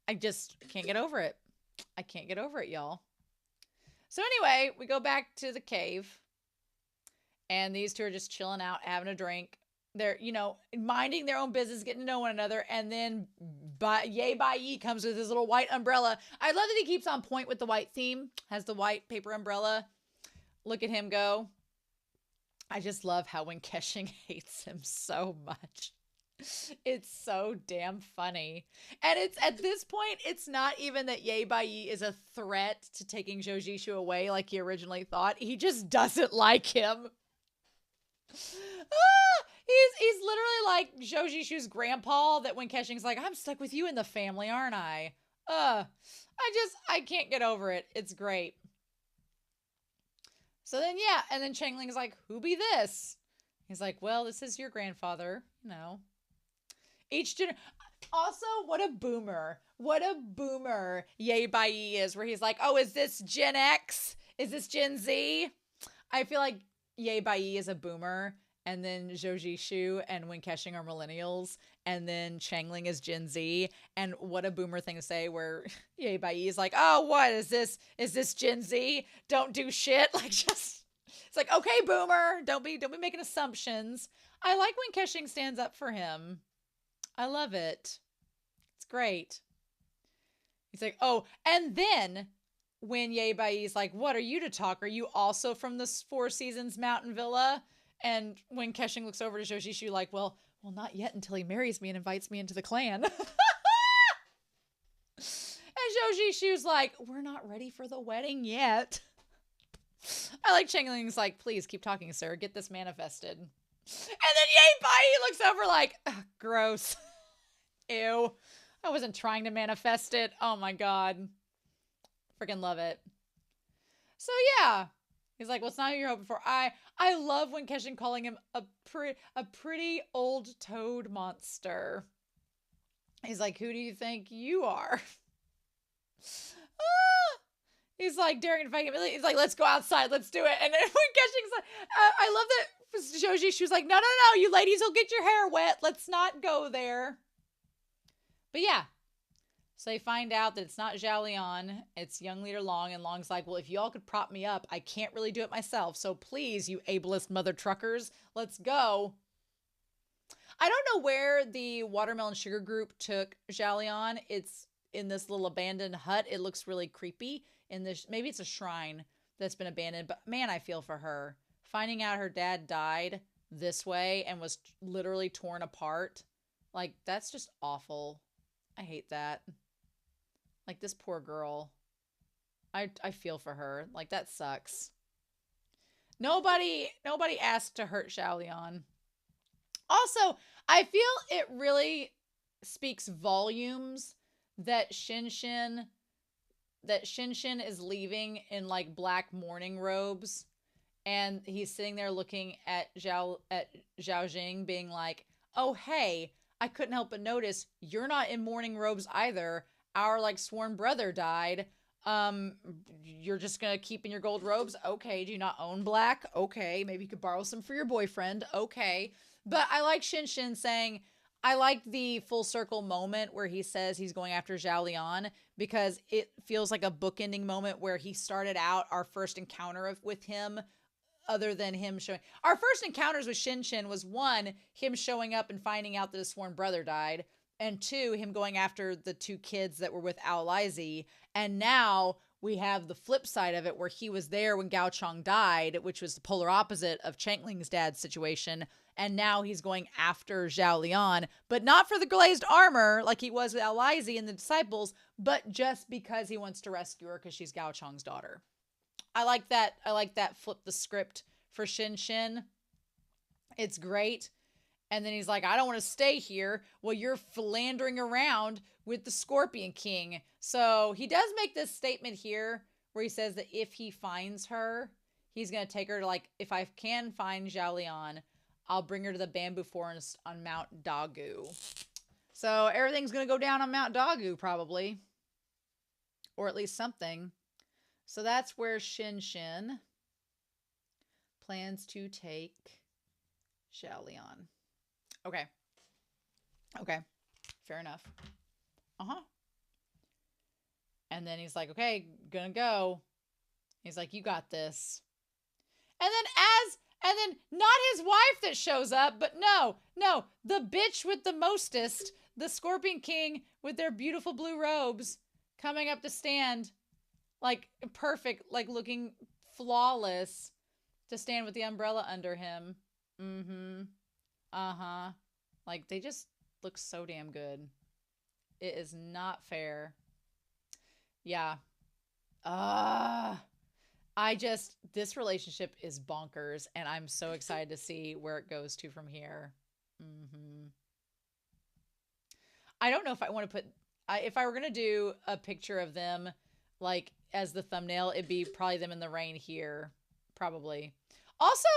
I just can't get over it. I can't get over it, y'all. So anyway, we go back to the cave. And these two are just chilling out, having a drink. They're, minding their own business, getting to know one another. And then Yay Bai Yi comes with his little white umbrella. I love that he keeps on point with the white theme. Has the white paper umbrella. Look at him go. I just love how Wen Kexing hates him so much. It's so damn funny. And it's at this point, it's not even that Yay Bai Yi is a threat to taking Zishu away like he originally thought. He just doesn't like him. He's literally like Zishu's grandpa that Wen Kexing's like, I'm stuck with you in the family, aren't I? I can't get over it. It's great. So then, yeah, and then Chengling's like, who be this? He's like, well, this is your grandfather, Also, what a boomer. What a boomer Yay Bai Yi is, where he's like, oh, is this Gen X? Is this Gen Z? I feel like Yay Bai Yi is a boomer, and then Zishu and Wen Kexing are millennials, and then Chengling is Gen Z. And what a boomer thing to say, where Yay Bai Yi is like, oh, what is this? Is this Gen Z? Don't do shit. Like, just, it's like, okay, boomer, don't be making assumptions. I like when Kexing stands up for him. I love it. It's great. He's like, oh, and then when Yay Bai Yi's like, what are you to talk? Are you also from the Four Seasons Mountain Villa? And when Kexing looks over to Zishu like, well, not yet until he marries me and invites me into the clan. And Zishu's like, we're not ready for the wedding yet. I like Chengling's like, please keep talking, sir. Get this manifested. And then Yay Bai Yi looks over like, gross. Ew. I wasn't trying to manifest it. Oh my God. Freaking love it. So yeah. He's like, what's not who you're hoping for? I love Wen Kexing calling him a pretty old toad monster. He's like, who do you think you are? He's like daring to fight him. He's like, let's go outside. Let's do it. And then Wen Kexing's like, I love that Zishu's like, no, you ladies will get your hair wet. Let's not go there. But yeah. So they find out that it's not Xiaolian, it's young leader Long, and Long's like, well, if y'all could prop me up, I can't really do it myself, so please, you ableist mother truckers, let's go. I don't know where the Watermelon Sugar Group took Xiaolian. It's in this little abandoned hut. It looks really creepy. Maybe it's a shrine that's been abandoned, but man, I feel for her. Finding out her dad died this way and was literally torn apart, like, that's just awful. I hate that. Like, this poor girl. I feel for her. Like, that sucks. Nobody asked to hurt Xiaolian. Also, I feel it really speaks volumes that Shinshin is leaving in like black mourning robes, and he's sitting there looking at Zhao being like, "Oh hey, I couldn't help but notice you're not in mourning robes either. Our like sworn brother died. You're just gonna keep in your gold robes? Okay. Do you not own black? Okay. Maybe you could borrow some for your boyfriend. Okay." But I like Shinshin saying, I like the full circle moment where he says he's going after Xiaolian, because it feels like a bookending moment where he started out our first encounter with him, other than him showing. Our first encounters with Shinshin was, one, him showing up and finding out that his sworn brother died, and 2, him going after the 2 kids that were with Xiaolian. And now we have the flip side of it where he was there when Gao Chong died, which was the polar opposite of Chengling's dad's situation. And now he's going after Xiaolian, but not for the glazed armor like he was with Xiaolian and the disciples, but just because he wants to rescue her because she's Gao Chong's daughter. I like that. I like that flip the script for Shin Shin. It's great. And then he's like, I don't want to stay here. Well, you're philandering around with the Scorpion King. So he does make this statement here where he says that if he finds her, he's going to take her to, like, if I can find Xiaolian, I'll bring her to the bamboo forest on Mount Dagu. So everything's going to go down on Mount Dagu probably. Or at least something. So that's where Shin Shin plans to take Xiaolian. Okay. Okay. Fair enough. Uh-huh. And then he's like, okay, gonna go. He's like, you got this. And then not his wife that shows up, but no, the bitch with the mostest, the Scorpion King with their beautiful blue robes coming up to stand, like perfect, like looking flawless to stand with the umbrella under him. Mm-hmm. Uh-huh. Like, they just look so damn good. It is not fair. Yeah. This relationship is bonkers, and I'm so excited to see where it goes to from here. Mm-hmm. I don't know if I want to put, if I were going to do a picture of them, like, as the thumbnail, it'd be probably them in the rain here. Probably. Also,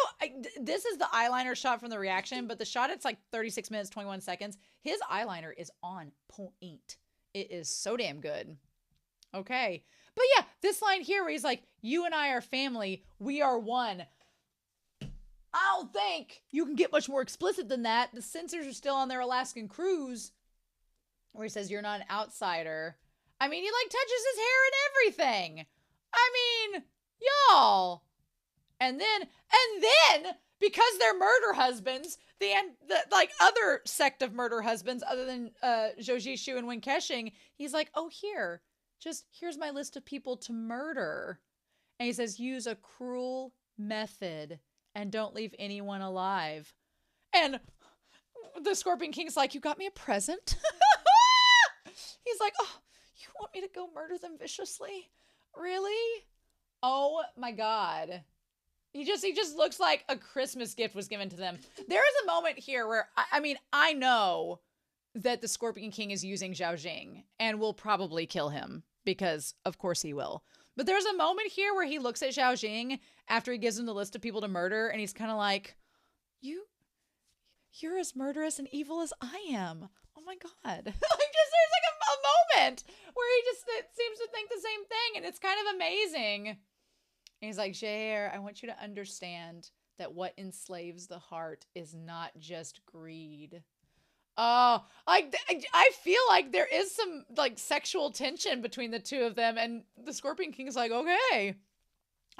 this is the eyeliner shot from the reaction, but the shot, it's like 36 minutes, 21 seconds. His eyeliner is on point. It is so damn good. Okay. But yeah, this line here where he's like, you and I are family. We are one. I don't think you can get much more explicit than that. The censors are still on their Alaskan cruise. Where he says, you're not an outsider. I mean, he like touches his hair and everything. I mean, y'all. And then, because they're murder husbands, the like other sect of murder husbands, other than Zhou and Wen Kexing, he's like, oh, here's my list of people to murder. And he says, use a cruel method and don't leave anyone alive. And the Scorpion King's like, you got me a present? He's like, oh, you want me to go murder them viciously? Really? Oh my God. He just looks like a Christmas gift was given to them. There is a moment here where, I know that the Scorpion King is using Zhao Jing and will probably kill him because, of course, he will. But there's a moment here where he looks at Zhao Jing after he gives him the list of people to murder, and he's kind of like, you're as murderous and evil as I am. Oh my God. There's like a moment where he just seems to think the same thing, and it's kind of amazing. And he's like, Jair, I want you to understand that what enslaves the heart is not just greed. Oh, like, I feel like there is some, like, sexual tension between the two of them, and the Scorpion King is like, okay,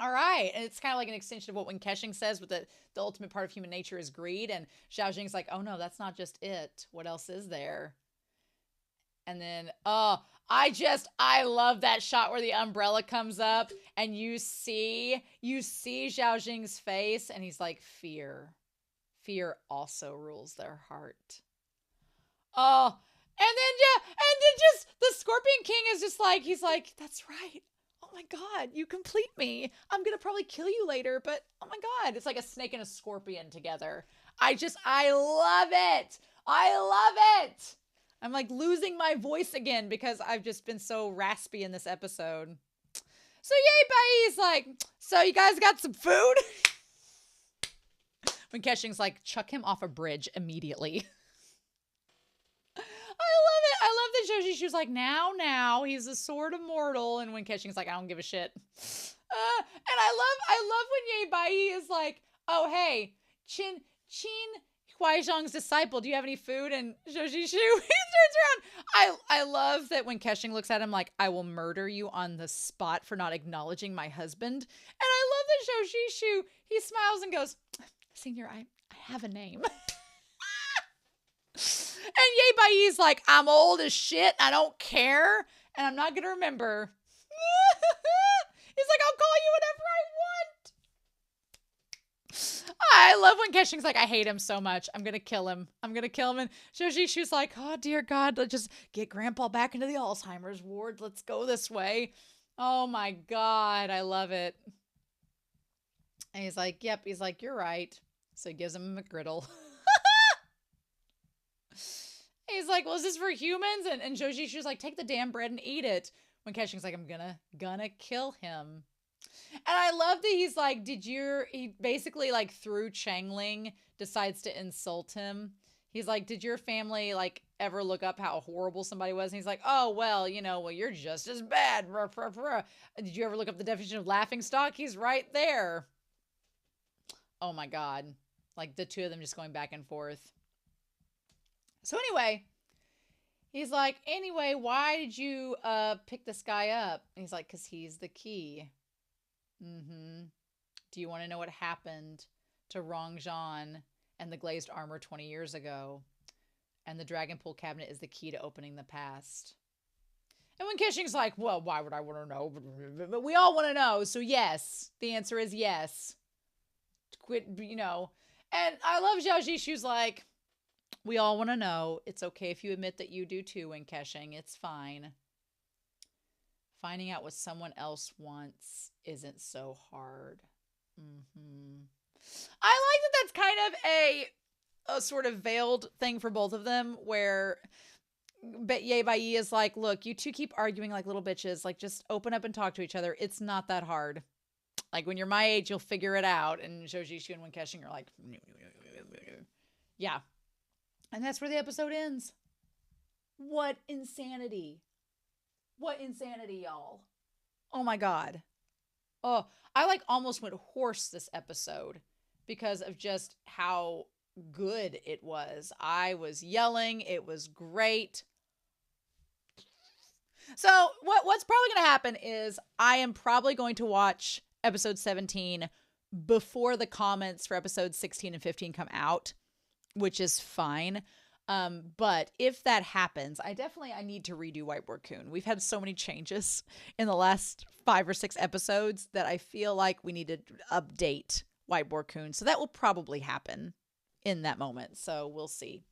all right. And it's kind of like an extension of what Wen Kexing says with the ultimate part of human nature is greed, and Zhao Jing's like, oh no, that's not just it. What else is there? And then, I love that shot where the umbrella comes up and you see Zhao Jing's face, and he's like, fear also rules their heart. Oh, and then just the Scorpion King is just like, he's like, that's right. Oh my God, you complete me. I'm going to probably kill you later, but oh my God, it's like a snake and a scorpion together. I love it. I love it. I'm like losing my voice again because I've just been so raspy in this episode. So Ye Bai's like, so you guys got some food? Wen Kexing's like, chuck him off a bridge immediately. I love that Zhou Zishu's like, now, he's a sword immortal, and Wen Kexing's like, I don't give a shit. And I love when Ye Bai is like, oh hey, Qin Huaizhang's disciple, do you have any food? And Zhou Zishu, he turns around. I love that when Kexing looks at him like, I will murder you on the spot for not acknowledging my husband. And I love that Zhou Zishu, he smiles and goes, Senior, I have a name. Ye Bai's like, I'm old as shit. I don't care. And I'm not going to remember. He's like, I'll call you whenever I want. I love when Kexing's like, I hate him so much. I'm going to kill him. I'm going to kill him. And Zhou like, oh, dear God, let's just get Grandpa back into the Alzheimer's ward. Let's go this way. Oh, my God. I love it. And he's like, yep. He's like, you're right. So he gives him a McGriddle. He's like, well, is this for humans? And Zhou like, take the damn bread and eat it. When Kexing's like, I'm gonna kill him. And I love that he's like, he basically like through Chengling decides to insult him. He's like, did your family like ever look up how horrible somebody was? And he's like, oh, well, you're just as bad. Did you ever look up the definition of laughingstock? He's right there. Oh my God. Like the two of them just going back and forth. So anyway, he's like, anyway, why did you pick this guy up? And he's like, because he's the key. Do you want to know what happened to Rongzhan and the glazed armor 20 years ago? And the dragon pool cabinet is the key to opening the past. And when Kexing's like, well, why would I want to know? But we all want to know. So yes, the answer is yes. Quit, And I love Zishu's like, we all want to know. It's okay if you admit that you do too, Wen Kexing. It's fine. Finding out what someone else wants isn't so hard. I like that that's kind of a sort of veiled thing for both of them, where Ye Bai is like, look, you two keep arguing like little bitches. Like, just open up and talk to each other. It's not that hard. Like, when you're my age, you'll figure it out. And Zhou and Wen Kexing are like, yeah. And that's where the episode ends. What insanity. What insanity, y'all. Oh my God. Oh, I like almost went hoarse this episode because of just how good it was. I was yelling. It was great. So what's probably going to happen is I am probably going to watch episode 17 before the comments for episodes 16 and 15 come out, which is fine. But if that happens, I need to redo Whiteboard Coon. We've had so many changes in the last 5 or 6 episodes that I feel like we need to update Whiteboard Coon. So that will probably happen in that moment. So we'll see.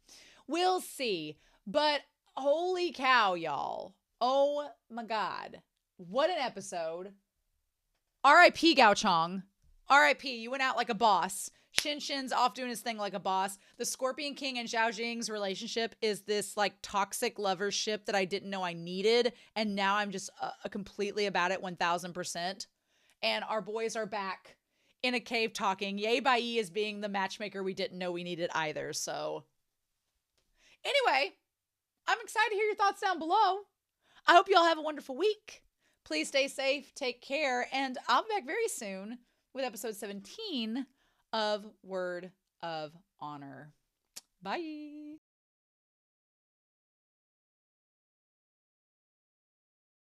We'll see. But holy cow, y'all. Oh my God. What an episode. R.I.P. Gao Chong. R.I.P. You went out like a boss. Shin's off doing his thing like a boss. The Scorpion King and Zhao Jing's relationship is this like toxic lovership that I didn't know I needed. And now I'm just completely about it 1000%. And our boys are back in a cave talking. Ye Bai is being the matchmaker we didn't know we needed either. So anyway, I'm excited to hear your thoughts down below. I hope you all have a wonderful week. Please stay safe, take care, and I'll be back very soon with episode 17 of Word of Honor. Bye.